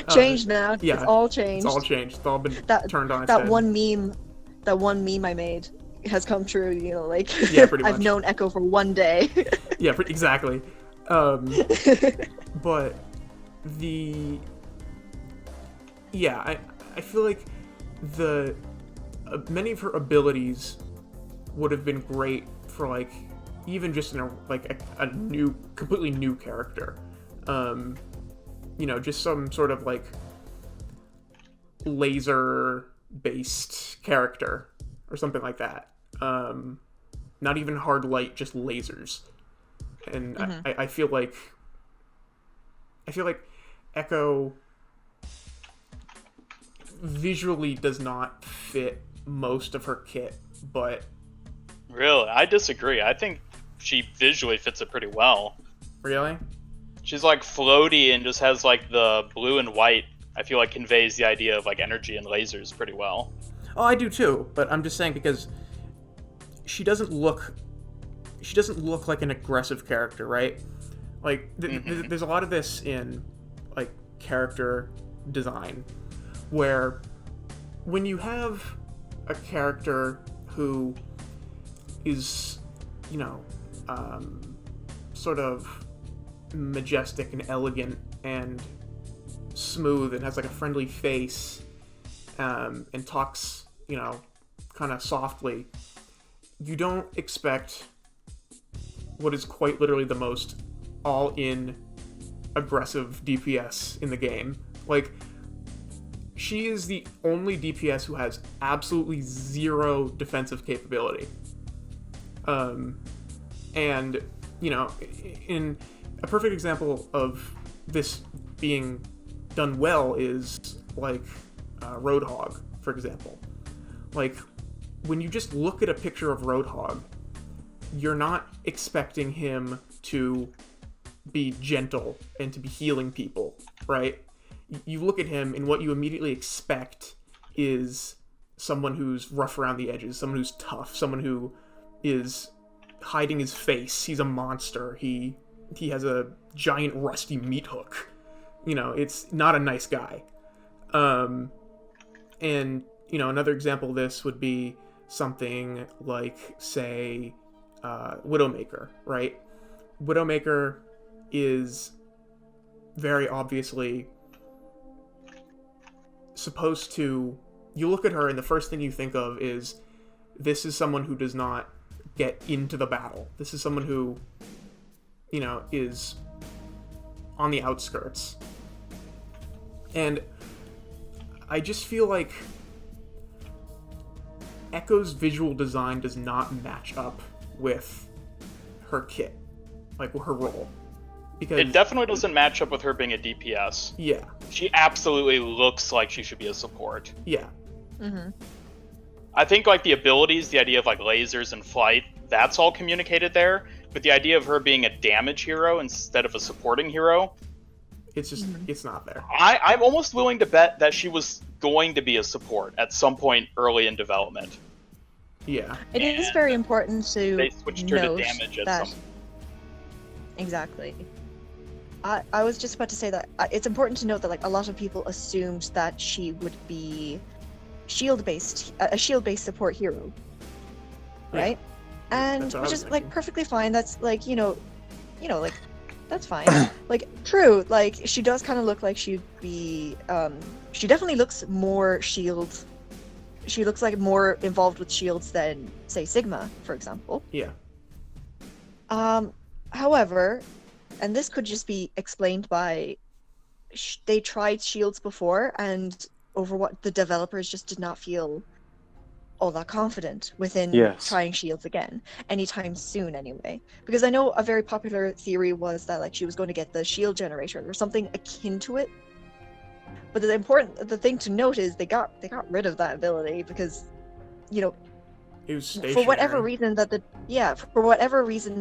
changed now. Yeah, it's all changed. It's all changed. It's all been turned on its that head. one meme I made has come true. You know, like Yeah, pretty I've much. known Echo for one day. Yeah, exactly. But I feel like the many of her abilities would have been great for like even just in a new, completely new character. You know, just some sort of like laser based character or something like that. Not even hard light, just lasers. And I feel like Echo visually does not fit most of her kit, but Really? I disagree. I think she visually fits it pretty well. really, She's like floaty and just has like the blue and white, I feel like conveys the idea of like energy and lasers pretty well. Oh, I do too, but I'm just saying because she doesn't look like an aggressive character, right? Like there's a lot of this in like character design where when you have a character who is, you know, sort of majestic and elegant and smooth and has like a friendly face, and talks, you know, kind of softly, you don't expect what is quite literally the most all-in aggressive DPS in the game. Like, she is the only DPS who has absolutely zero defensive capability. And, you know, in a perfect example of this being done well is, like, Roadhog, for example. Like, when you just look at a picture of Roadhog, you're not expecting him to be gentle and to be healing people, right? You look at him, and what you immediately expect is someone who's rough around the edges, someone who's tough, someone who is hiding his face. He's a monster. He has a giant rusty meat hook. You know, it's not a nice guy. And, you know, another example of this would be something like, say, Widowmaker, right? Widowmaker is very obviously supposed to... You look at her and the first thing you think of is, this is someone who does not get into the battle. This is someone who, you know, is on the outskirts. And I just feel like Echo's visual design does not match up with her kit, like her role. Because it definitely doesn't match up with her being a DPS. Yeah. She absolutely looks like she should be a support. Yeah. Mm-hmm. I think like the abilities, the idea of like lasers and flight, that's all communicated there. But the idea of her being a damage hero instead of a supporting hero, it's just, it's not there. I'm almost willing to bet that she was going to be a support at some point early in development. Yeah. It is very important to They switched her to damage at some. Exactly. I was just about to say that it's important to note that like a lot of people assumed that she would be a shield-based support hero, right? Yeah. And That's what I which was is like thinking. perfectly fine. That's like you know, like that's fine. Like true, like she does kind of look like she'd be. She definitely looks more shield. She looks like more involved with shields than say Sigma, for example. Yeah. However, and this could just be explained by they tried shields before, and Overwatch the developers just did not feel all that confident within trying shields again anytime soon anyway. Because I know a very popular theory was that like she was going to get the shield generator or something akin to it. But the thing to note is they got rid of that ability because, you know, It was stationary. for whatever reason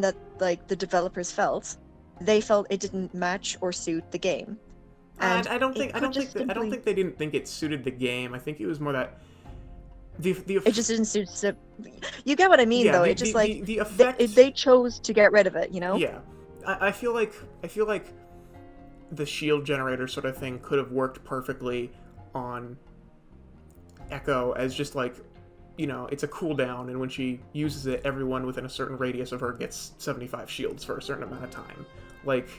that like the developers felt, they felt it didn't match or suit the game. And I don't think they didn't think it suited the game. I think it was more that it just didn't suit. You get what I mean, though. It's just like the effect. They chose to get rid of it, you know. Yeah, I feel like the shield generator sort of thing could have worked perfectly on Echo as just like, you know, it's a cooldown, and when she uses it, everyone within a certain radius of her gets 75 shields for a certain amount of time. Like,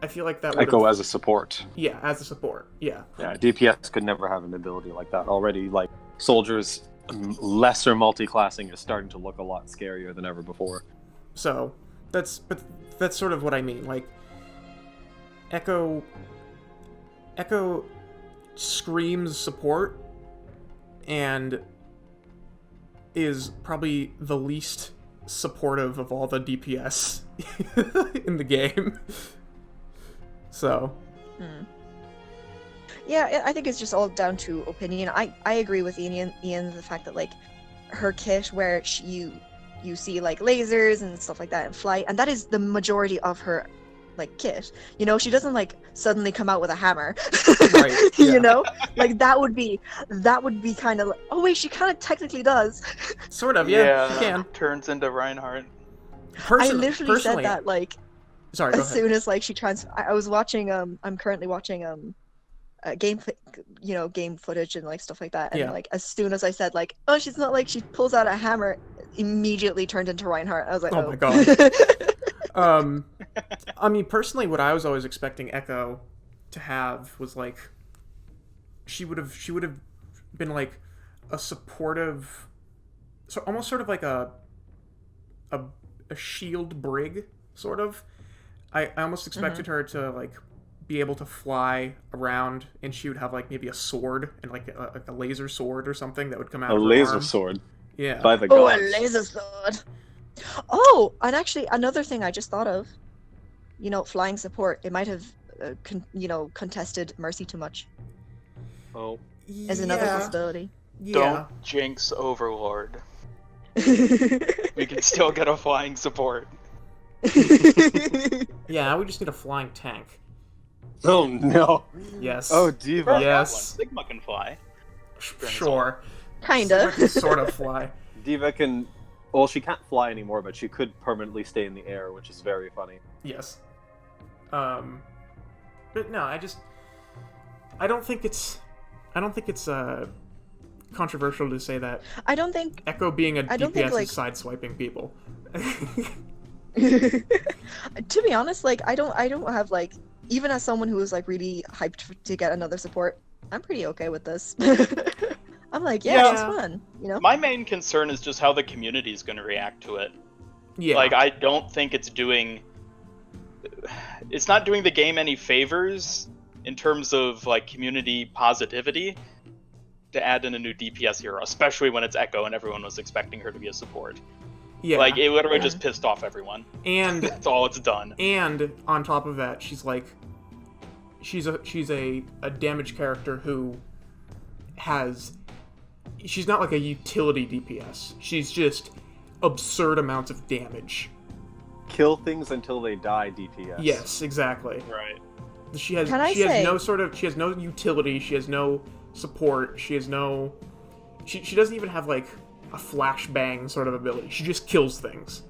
I feel like that would Echo as a support. Yeah, as a support. Yeah. Yeah, DPS could never have an ability like that. Already, like, soldiers lesser multi-classing is starting to look a lot scarier than ever before. So, that's sort of what I mean. Like, Echo screams support and is probably the least supportive of all the DPS in the game. So. Yeah, I think it's just all down to opinion. I agree with Ian the fact that like her kit where you see like lasers and stuff like that in flight, and that is the majority of her like kit. You know, she doesn't like suddenly come out with a hammer. Right, yeah. You know, like that would be kind of like, oh wait, she kind of technically does. Sort of, yeah, she can. Turns into Reinhardt. I literally Personally, said that like sorry, go as ahead. soon as like I was watching I'm currently watching game footage and like stuff like that, and Yeah. like as soon as I said like, oh, she's not like she pulls out a hammer, immediately turned into Reinhardt. I was like, Oh oh my God. I mean, personally, what I was always expecting Echo to have was like she would have been like a supportive, so almost sort of like a shield brig, sort of. I almost expected her to like be able to fly around, and she would have like maybe a sword and like a laser sword or something that would come out. A of her laser arm. sword. Yeah. By the Oh, gods. a laser sword. Oh, and actually another thing I just thought of, you know, flying support, it might have contested Mercy too much Oh. as another possibility. Yeah. Don't jinx Overlord. We can still get a flying support. Yeah, we just need a flying tank. Oh no. Yes. Oh, Diva. Yes. Sigma can fly. Sure. Kinda. Sort of fly. Diva can. Well, she can't fly anymore, but she could permanently stay in the air, which is very funny. Yes. But no, I don't think it's controversial to say that I don't think Echo being a I don't think, DPS like- is sideswiping people. to be honest, like I don't have like, even as someone who was like really hyped to get another support, I'm pretty okay with this. I'm like, yeah, it's fun, you know. My main concern is just how the community is going to react to it. Yeah. Like, I don't think it's not doing the game any favors in terms of like community positivity to add in a new DPS hero, especially when it's Echo and everyone was expecting her to be a support. Yeah. Like, it literally just pissed off everyone. And That's all it's done. and on top of that, she's a damage character who she's not like a utility DPS. She's just absurd amounts of damage. Kill things until they die, DPS. Yes, exactly. Right. She has Can I she has say- no utility, she has no support, she doesn't even have like a flashbang sort of ability. She just kills things.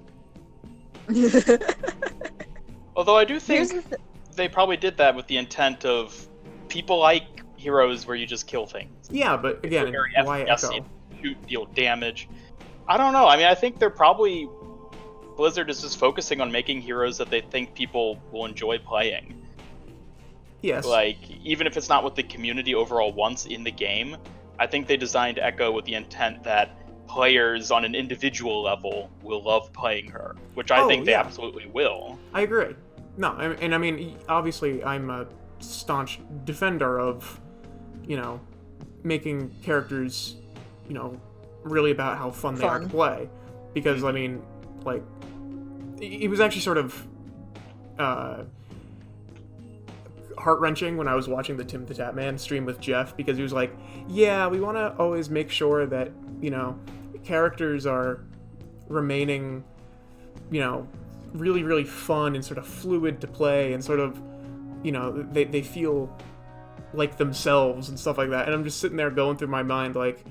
Although I do Here's think the they probably did that with the intent of people like heroes where you just kill things. Yeah, but again, Very why FPS, Echo? shoot, deal damage. I don't know. I mean, I think they're probably Blizzard is just focusing on making heroes that they think people will enjoy playing. Yes. Like, even if it's not what the community overall wants in the game, I think they designed Echo with the intent that players on an individual level will love playing her, which I think they yeah. absolutely will. I agree. No, and I mean, obviously, I'm a staunch defender of, making characters, really about how fun they are to play. Because, I mean, like, it was actually sort of heart-wrenching when I was watching the Tim the Tatman stream with Jeff, because he was like, yeah, we want to always make sure that, characters are remaining, really, really fun and sort of fluid to play, and sort of, they feel like themselves and stuff like that. And I'm just sitting there going through my mind like,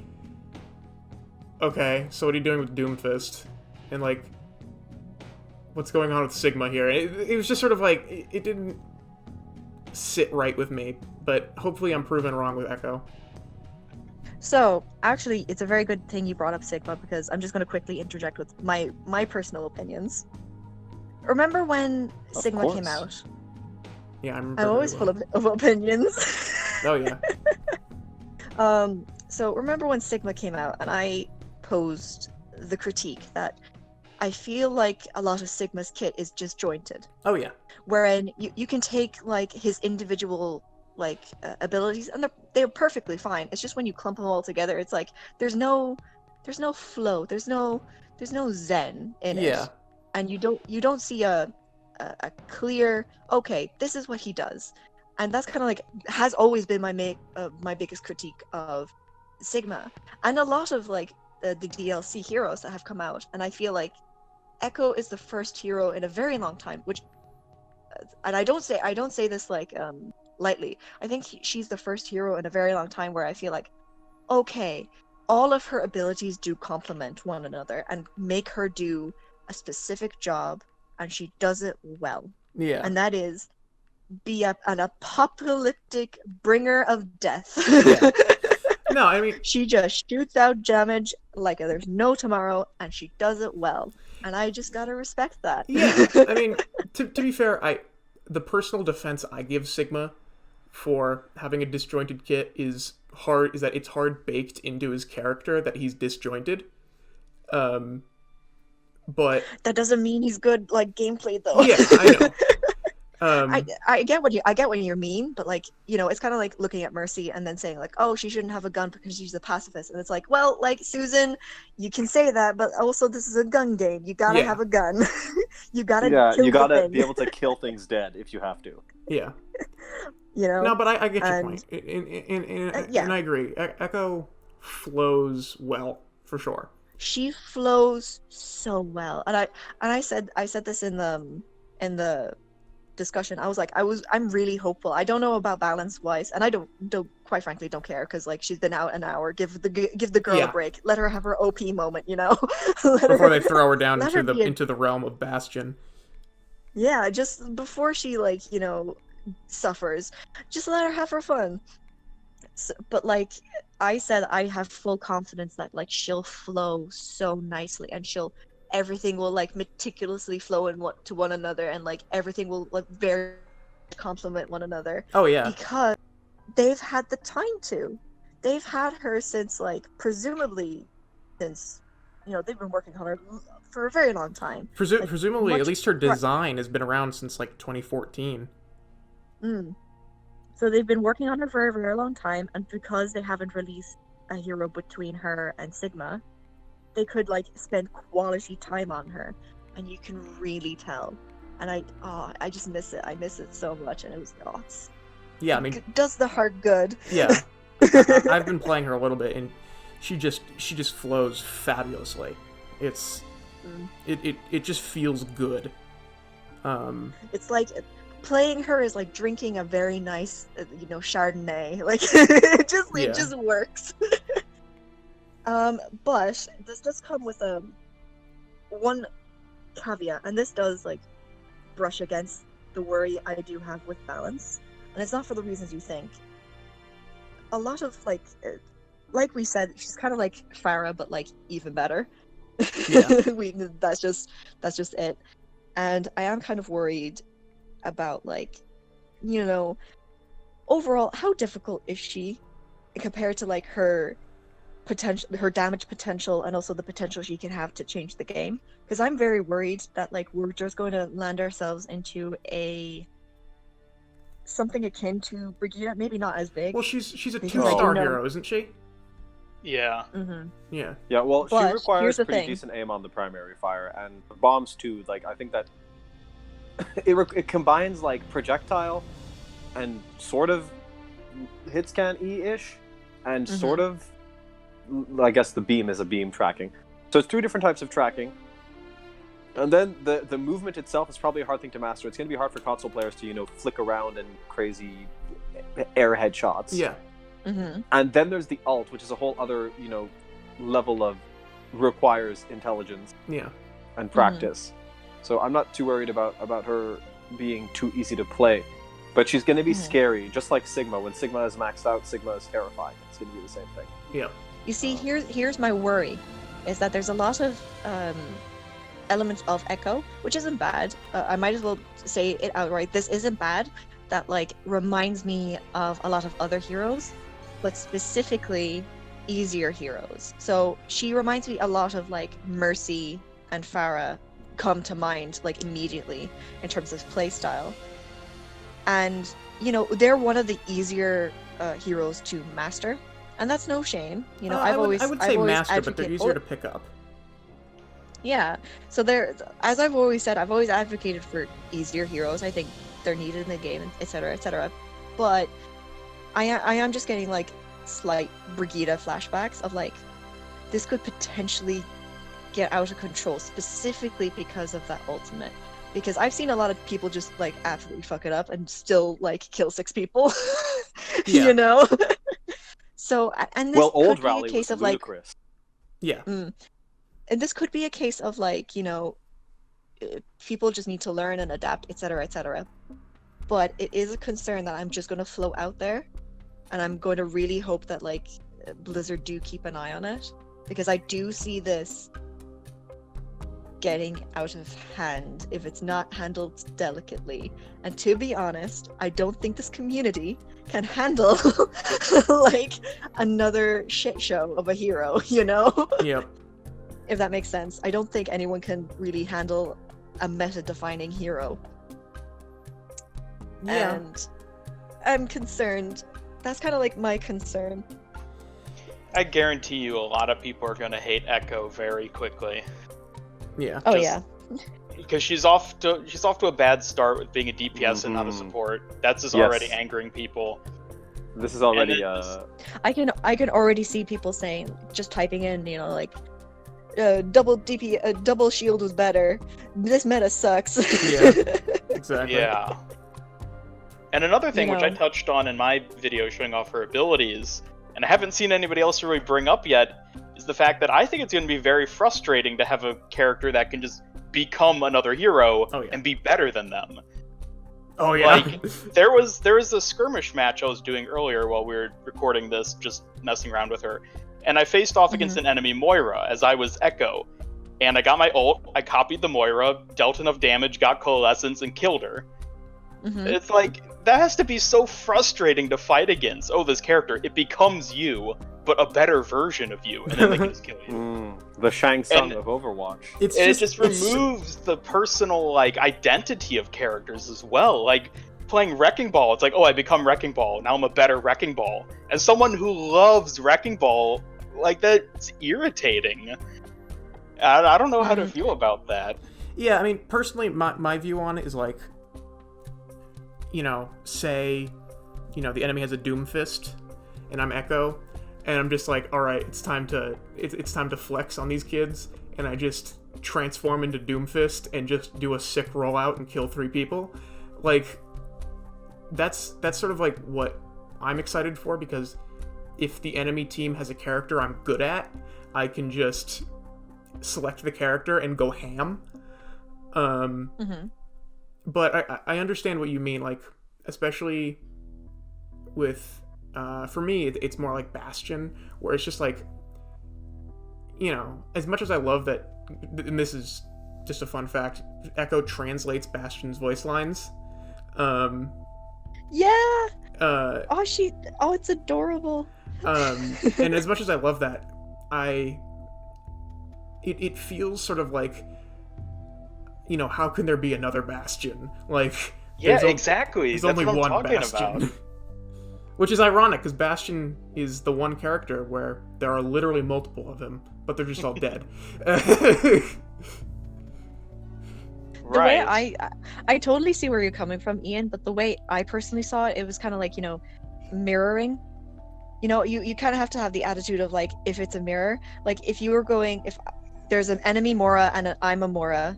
okay, so what are you doing with Doomfist? And like, what's going on with Sigma here? It was just sort of like, it didn't sit right with me, but hopefully I'm proven wrong with Echo. So, actually, it's a very good thing you brought up Sigma, because I'm just going to quickly interject with my personal opinions. Remember when Sigma came out? Yeah, I remember. I'm always full of opinions. Oh, yeah. So remember when Sigma came out, and I posed the critique that I feel like a lot of Sigma's kit is disjointed. Oh, yeah. Wherein you can take like his individual abilities, and they're perfectly fine. It's just when you clump them all together, it's like there's no flow, there's no zen in it, and you don't see a clear, okay, this is what he does. And that's kind of like has always been my biggest critique of Sigma, and a lot of like the DLC heroes that have come out. And I feel like Echo is the first hero in a very long time, which and I don't say this like lightly. I think she's the first hero in a very long time where I feel like, okay, all of her abilities do complement one another and make her do a specific job, and she does it well. Yeah. And that is be an apocalyptic bringer of death. Yeah. No, I mean, she just shoots out damage like there's no tomorrow, and she does it well. And I just gotta respect that. Yeah, I mean, to be fair, the personal defense I give Sigma for having a disjointed kit is that it's hard baked into his character that he's disjointed. But that doesn't mean he's good like gameplay though. Yeah, I know. I get what you mean, but like, you know, it's kind of like looking at Mercy and then saying like, oh, she shouldn't have a gun because she's a pacifist, and it's like, well, like, Susan, you can say that, but also this is a gun game. You gotta have a gun. you gotta be able to kill things dead if you have to. Yeah. You know. No, but I get your point, and I agree. Echo flows well for sure. She flows so well, and I said this in the discussion. I was like, I'm really hopeful. I don't know about balance wise, and I don't quite frankly don't care, because like, she's been out an hour. Give the girl a break. Let her have her OP moment, you know. Before they throw her down into the realm of Bastion. Yeah, just before she, like, you know, suffers, just let her have her fun. So, but like I said, I have full confidence that like she'll flow so nicely, and everything will like meticulously flow to one another, and like everything will like very complement one another. Oh yeah. Because they've had the time to. They've had her since like presumably since, you know, they've been working on her for a very long time. Presumably, at least her design has been around since like 2014. So they've been working on her for a very long time, and because they haven't released a hero between her and Sigma, they could like spend quality time on her, and you can really tell. And I just miss it. I miss it so much, and it was yeah, I mean, it does the heart good. Yeah. I've been playing her a little bit, and she just flows fabulously. It's it just feels good. It's like playing her is like drinking a very nice, you know, Chardonnay. Like it just works. But this does come with one caveat, and this does like brush against the worry I do have with balance, and it's not for the reasons you think. A lot of like we said, she's kind of like Farah, but like even better. Yeah. That's just it. And I am kind of worried about, like, you know, overall, how difficult is she compared to like her potential, her damage potential, and also the potential she can have to change the game. Because I'm very worried that like we're just going to land ourselves into something akin to Brigida, maybe not as big. Well, she's a 2-star hero, isn't she? Yeah. Mm-hmm. Yeah. Yeah, well, but she requires pretty thing. decent aim on the primary fire, and bombs too. Like, I think that it combines like projectile and sort of hit scan E-ish, and sort of, I guess the beam is a beam tracking. So it's 3 different types of tracking. And then the movement itself is probably a hard thing to master. It's going to be hard for console players to, you know, flick around and crazy airhead shots. Yeah. Mm-hmm. And then there's the ult, which is a whole other, you know, level of requires intelligence. Yeah. And practice. So I'm not too worried about her being too easy to play. But she's going to be scary, just like Sigma. When Sigma is maxed out, Sigma is terrifying. It's going to be the same thing. Yeah. You see, here's my worry, is that there's a lot of elements of Echo, which isn't bad. I might as well say it outright. This isn't bad. That like reminds me of a lot of other heroes, but specifically easier heroes. So she reminds me a lot of like Mercy and Farah come to mind like immediately in terms of playstyle. And you know, they're one of the easier heroes to master, and that's no shame. You know, I would say master, but they're easier to pick up. Yeah, so as I've always said, I've always advocated for easier heroes. I think they're needed in the game, etc., etc. But I am just getting like slight Brigida flashbacks of like this could potentially get out of control, specifically because of that ultimate. because I've seen a lot of people just like absolutely fuck it up and still like kill 6 people. Yeah. You know. So and this Well, old could be a Rally case was of like, ludicrous. Yeah. and this could be a case of like, you know, people just need to learn and adapt, etc., etc. But it is a concern that I'm just going to float out there, and I'm going to really hope that like Blizzard do keep an eye on it, because I do see this getting out of hand if it's not handled delicately. And to be honest, I don't think this community can handle like another shit show of a hero, you know? Yep. If that makes sense. I don't think anyone can really handle a meta-defining hero. Yeah. And I'm concerned. That's kind of like my concern. I guarantee you a lot of people are going to hate Echo very quickly. Yeah. Oh Just- yeah. Because she's off to a bad start with being a DPS and not a support. That's just Yes. already angering people. This is already And it I can already see people saying, just typing in, you know, like double shield was better. This meta sucks. Yeah. Exactly. Yeah. And another thing, You which I know. touched on in my video showing off her abilities, and I haven't seen anybody else really bring up yet, is the fact that I think it's going to be very frustrating to have a character that can just become another hero Oh, yeah. and be better than them. Oh yeah. Like, there was a skirmish match I was doing earlier while we were recording this, just messing around with her, and I faced off against an enemy Moira as I was Echo, and I got my ult, I copied the Moira, dealt enough damage, got Coalescence, and killed her. Mhm. It's like, that has to be so frustrating to fight against. Oh, this character, it becomes you, but a better version of you, and then they can just kill you. The Shang Tsung And- of Overwatch. It's And just, it just it's- removes the personal, like, identity of characters as well. Like, playing Wrecking Ball, it's like, oh, I become Wrecking Ball, now I'm a better Wrecking Ball. As someone who loves Wrecking Ball, like, that's irritating. I don't know how to feel about that. Yeah, I mean, personally, my view on it is like, you know, say, you know, the enemy has a Doomfist, and I'm Echo, and I'm just like, all right, it's time to flex on these kids, and I just transform into Doomfist and just do a sick rollout and kill 3 people. Like, that's sort of like what I'm excited for, because if the enemy team has a character I'm good at, I can just select the character and go ham. But I understand what you mean, like, especially with, for me, it's more like Bastion, where it's just like, you know, as much as I love that, and this is just a fun fact, Echo translates Bastion's voice lines. Yeah. Uh, It's adorable. and as much as I love that, it feels sort of like, you know, how can there be another Bastion? Like, Yeah, there's exactly. there's That's only what I'm one talking Bastion. about. Which is ironic, because Bastion is the one character where there are literally multiple of him, but they're just all dead. The way Right. I totally see where you're coming from, Ian, but the way I personally saw it, it was kind of like, you know, mirroring. You know, you kind of have to have the attitude of like, if it's a mirror, like if there's an enemy Mora and I'm a Mora,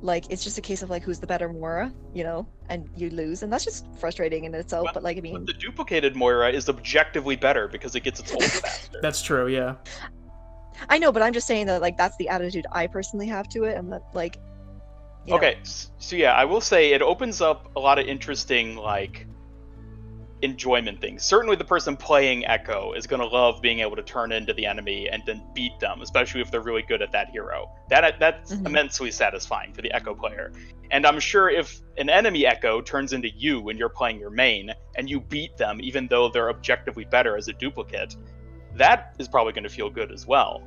like it's just a case of like who's the better Mora, you know, and you lose, and that's just frustrating in itself. But like, I mean, But the duplicated Moira is objectively better because it gets its ult faster. That's true, yeah. I know, but I'm just saying that like that's the attitude I personally have to it, and that like. You know. Okay, so yeah, I will say it opens up a lot of interesting, like, enjoyment things. Certainly the person playing Echo is going to love being able to turn into the enemy and then beat them, especially if they're really good at that hero. That's immensely satisfying for the Echo player. And I'm sure if an enemy Echo turns into you when you're playing your main, and you beat them even though they're objectively better as a duplicate, that is probably going to feel good as well.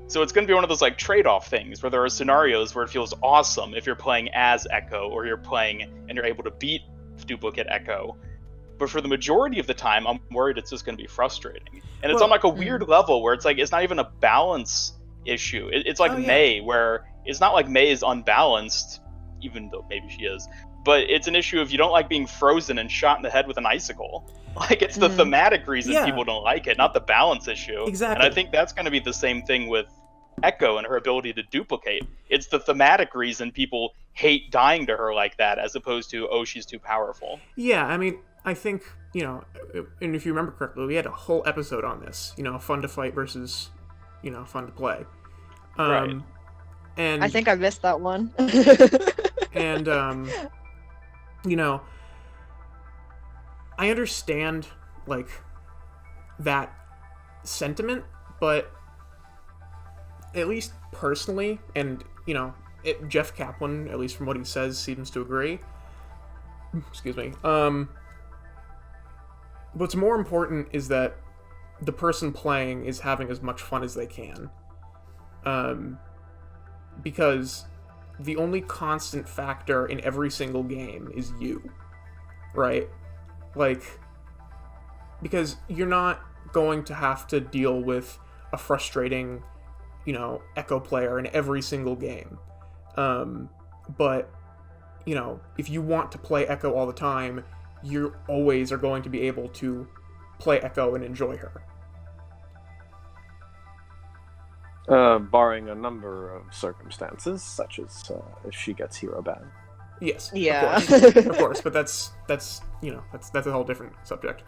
So it's going to be one of those like trade-off things where there are scenarios where it feels awesome if you're playing as Echo, or you're playing and you're able to beat duplicate Echo. But for the majority of the time, I'm worried it's just going to be frustrating. And it's on like a weird level where it's like, it's not even a balance issue. It's like Mei, where it's not like Mei is unbalanced, even though maybe she is, but it's an issue of you don't like being frozen and shot in the head with an icicle. Like, it's the thematic reason people don't like it, not the balance issue. Exactly. And I think that's going to be the same thing with Echo and her ability to duplicate. It's the thematic reason people hate dying to her like that, as opposed to, oh, she's too powerful. Yeah, I mean, I think, and if you remember correctly, we had a whole episode on this, fun to fight versus, fun to play. Right. And I think I missed that one. and, I understand, like, that sentiment, but at least personally, and, Jeff Kaplan, at least from what he says, seems to agree. Excuse me. What's more important is that the person playing is having as much fun as they can. Because the only constant factor in every single game is you. Right? Like, because you're not going to have to deal with a frustrating, Echo player in every single game. But, if you want to play Echo all the time, you always are going to be able to play Echo and enjoy her. Barring a number of circumstances, such as if she gets hero ban. Yes. Yeah. Of course, but that's a whole different subject.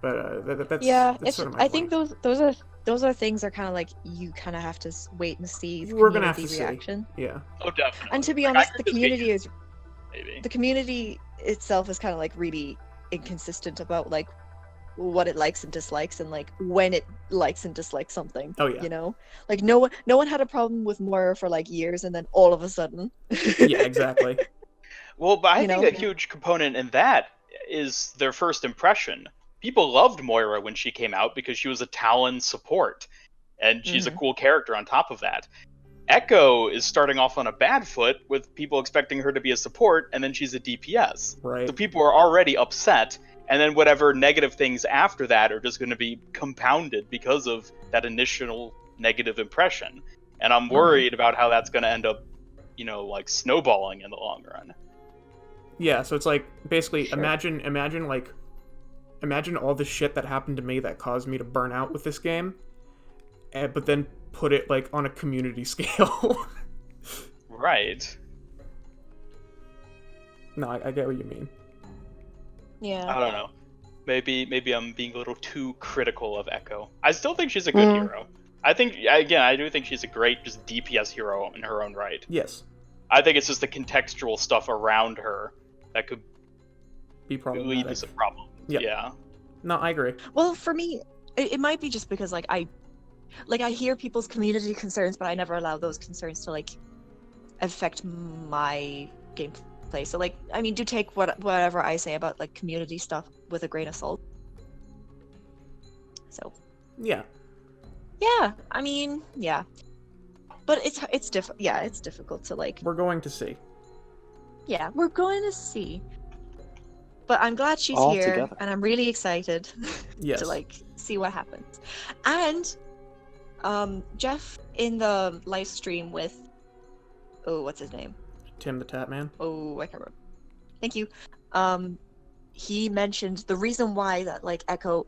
But that's it's. sort of my I think point. those are things that kind of like you kind of have to wait and see the We're gonna have to community see. reaction. Yeah. Oh, definitely. And to be Like, honest, I the could just community be- is maybe. the community itself is kind of like really inconsistent about like what it likes and dislikes and like when it likes and dislikes something. Oh, yeah. Like no one had a problem with Moira for like years, and then all of a sudden. Yeah, exactly. Well, but I You think know? a huge component in that is their first impression. People loved Moira when she came out because she was a Talon support, and she's a cool character on top of that. Echo is starting off on a bad foot with people expecting her to be a support, and then she's a DPS. Right. So people are already upset, and then whatever negative things after that are just going to be compounded because of that initial negative impression. And I'm worried about how that's going to end up, like snowballing in the long run. Yeah, so it's like basically Sure. imagine all the shit that happened to me that caused me to burn out with this game, but then put it like on a community scale. Right. No, I get what you mean. Yeah. I don't know. Maybe I'm being a little too critical of Echo. I still think she's a good hero. I do think she's a great just DPS hero in her own right. Yes. I think it's just the contextual stuff around her that could Be lead problematic. to some problems. Yeah. Yeah. No, I agree. Well, for me, it might be just because I hear people's community concerns, but I never allow those concerns to like affect my gameplay. So like, I mean, do take whatever I say about like community stuff with a grain of salt. So Yeah. yeah, I mean, yeah, but it's difficult to like. We're going to see. Yeah, we're going to see. But I'm glad she's All here, together. and I'm really excited Yes. to like see what happens. And Jeff in the live stream with what's his name? Tim the Tap Man. Oh, I can't remember. Thank you. He mentioned the reason why that like Echo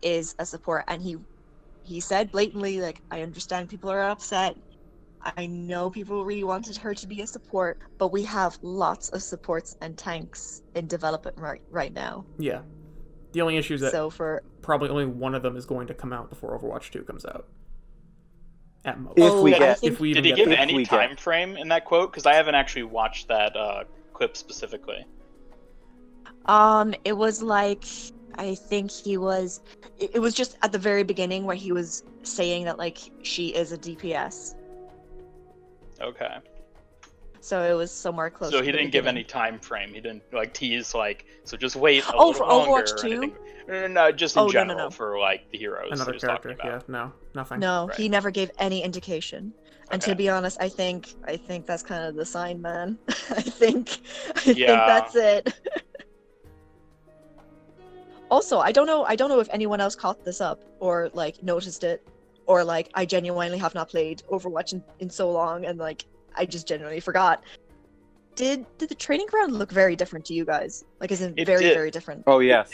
is a support, and he said blatantly like, I understand people are upset. I know people really wanted her to be a support, but we have lots of supports and tanks in development right now. Yeah. The only issue is that So for probably only one of them is going to come out before Overwatch 2 comes out. At most. If we I get- think- If we even Did he get give that. any we get- time frame in that quote? Because I haven't actually watched that clip specifically. it was like, I think it was just at the very beginning where he was saying that like she is a DPS. Okay. So it was somewhere close. So to he the didn't give beginning. any time frame. He didn't like tease like, so just wait a Oh, little for longer Overwatch or 2? anything. No, just in Oh, no, general no. for like the heroes. Another he was talking character. about. Yeah. No. Nothing. No, Right. he never gave any indication. And Okay. to be honest, I think that's kind of the sign, man. I think Yeah. that's it. Also, I don't know if anyone else caught this up or like noticed it, or like I genuinely have not played Overwatch in so long, and like I just genuinely forgot. Did the training ground look very different to you guys? Like, is it It very did. very different? Oh yes.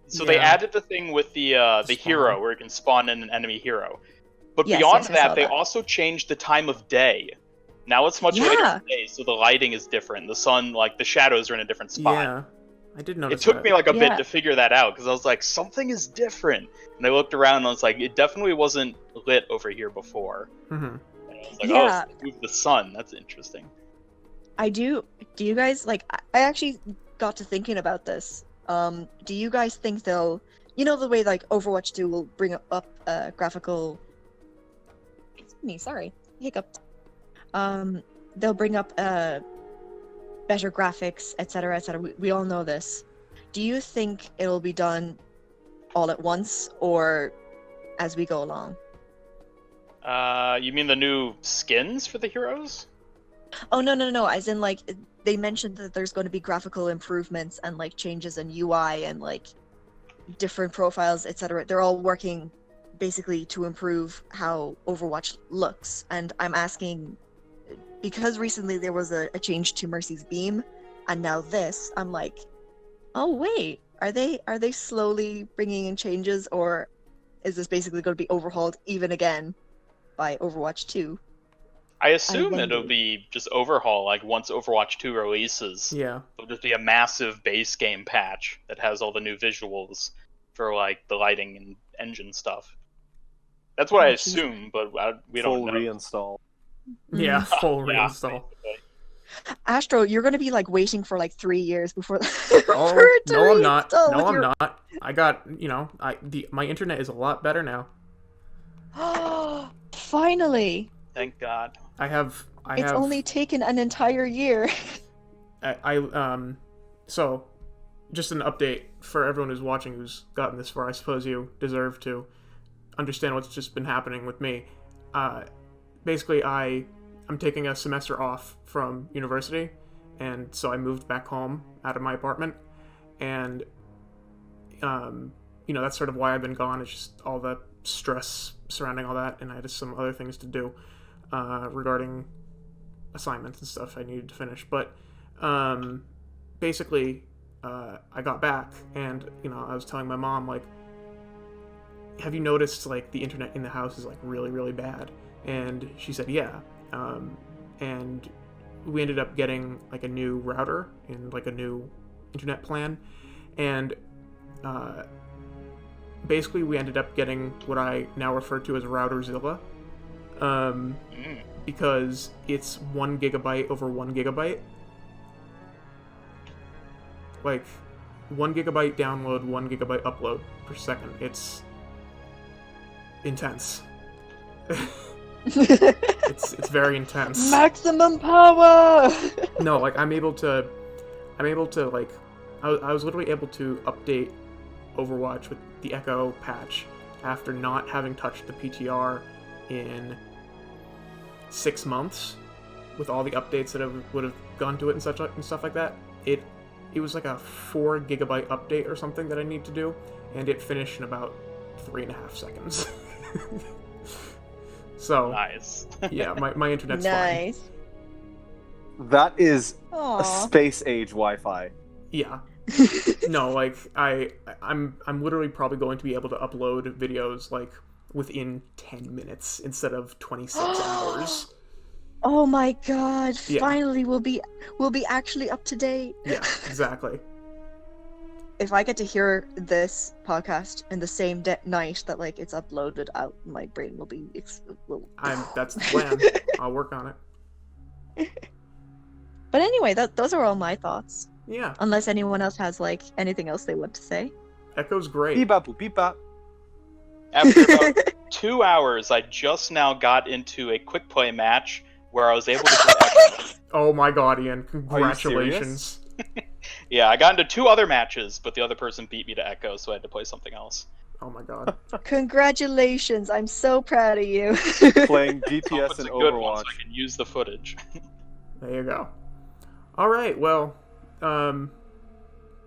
So they Yeah. added the thing with the Spawn. hero where you can spawn in an enemy hero. But Yes, beyond yes, I that, saw they that. also changed the time of day. Now it's much later Yeah. in the day, so the lighting is different. The sun, like the shadows are in a different spot. Yeah, I did notice It took that. me like a Yeah. bit to figure that out because I was like, something is different. And I looked around and I was like, it definitely wasn't lit over here before. Mm-hmm. And I was like, Yeah. oh, so they moved the sun. That's interesting. I do. Do you guys like? I actually got to thinking about this. Do you guys think they'll, the way like Overwatch 2 will bring up graphical. Excuse me, sorry, hiccuped. They'll bring up better graphics, etc., etc. We all know this. Do you think it'll be done all at once or as we go along? You mean the new skins for the heroes? Oh no! As in, like, they mentioned that there's going to be graphical improvements and like changes in UI and like different profiles, etc. They're all working basically to improve how Overwatch looks. And I'm asking because recently there was a change to Mercy's beam, and now this. I'm like, oh wait, are they slowly bringing in changes, or is this basically going to be overhauled even again by Overwatch 2? I assume wonder. it'll be just overhaul, like once Overwatch 2 releases. Yeah. It'll just be a massive base game patch that has all the new visuals for like the lighting and engine stuff. That's what I Oh, jeez. assume, but we Full don't know. reinstall. Yeah, full Yeah, reinstall. basically. Astro, you're going to be like waiting for like 3 years before. Oh, for it to no, I'm not. reinstall No, with I'm your- not. I got, my internet is a lot better now. Finally, Thank God. I have it's only taken an entire year. So, just an update for everyone who's watching who's gotten this far. I suppose you deserve to understand what's just been happening with me. Basically, I'm taking a semester off from university, and so I moved back home out of my apartment, and that's sort of why I've been gone. It's just all the stress surrounding all that, and I had just some other things to do regarding assignments and stuff I needed to finish. But basically, I got back, and I was telling my mom, like, have you noticed like the internet in the house is like really, really bad? And she said, yeah. And we ended up getting like a new router and like a new internet plan, and basically we ended up getting what I now refer to as Routerzilla, because it's 1 gigabyte over 1 gigabyte. Like 1 gigabyte download, 1 gigabyte upload per second. It's intense. It's very intense. Maximum power. No, like I'm able to like I was literally able to update Overwatch with the Echo patch after not having touched the PTR in 6 months, with all the updates that would have gone to it and stuff like that. It was like a 4 gigabyte update or something that I need to do, and it finished in about 3.5 seconds. So Nice. yeah, my internet's fine. Nice. That is Aww. a space age Wi-Fi. Yeah. No, like I'm literally probably going to be able to upload videos like within 10 minutes instead of 26 hours. Oh my god! Yeah. Finally, we'll be actually up to date. Yeah, exactly. If I get to hear this podcast in the same night that like it's uploaded out, my brain will be. That's the plan. I'll work on it. But anyway, those are all my thoughts. Yeah, Unless anyone else has like anything else they want to say. Echo's great. Beep bop beep bop. After about 2 hours, I just now got into a quick play match where I was able to get Echo. Oh my god, Ian! Congratulations. Yeah, I got into 2 other matches, but the other person beat me to Echo, so I had to play something else. Oh my god. Congratulations! I'm so proud of you. Playing Hope DPS it's and a good one, Overwatch. so I can use the footage. There you go. All right. Well,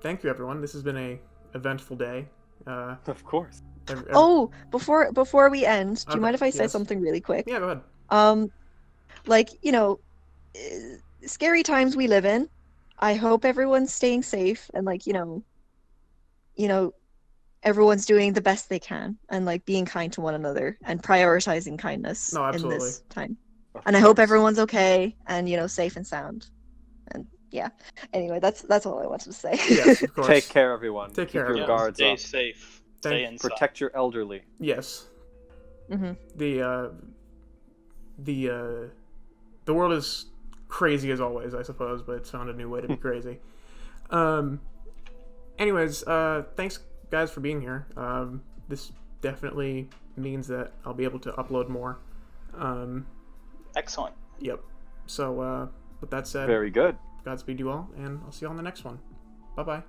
thank you, everyone. This has been a eventful day. Of course. Oh, before we end, do you Okay, mind if I say yes. something really quick? Yeah, go ahead. Like, scary times we live in. I hope everyone's staying safe and like, everyone's doing the best they can and like being kind to one another and prioritizing kindness No, in absolutely. this time. Of And I hope course. everyone's okay and, safe and sound. And yeah. Anyway, that's all I wanted to say. Yes, of course. Take care, everyone. Take Keep care, your everyone. guards Stay up. safe. Thank- Stay inside. Protect your elderly. Yes. Hmm. The world is crazy as always, I suppose, but it's found a new way to be crazy. Anyways, thanks guys for being here. This definitely means that I'll be able to upload more. Excellent. Yep. So with that said, Very good. Godspeed you all, and I'll see you on the next one. Bye bye.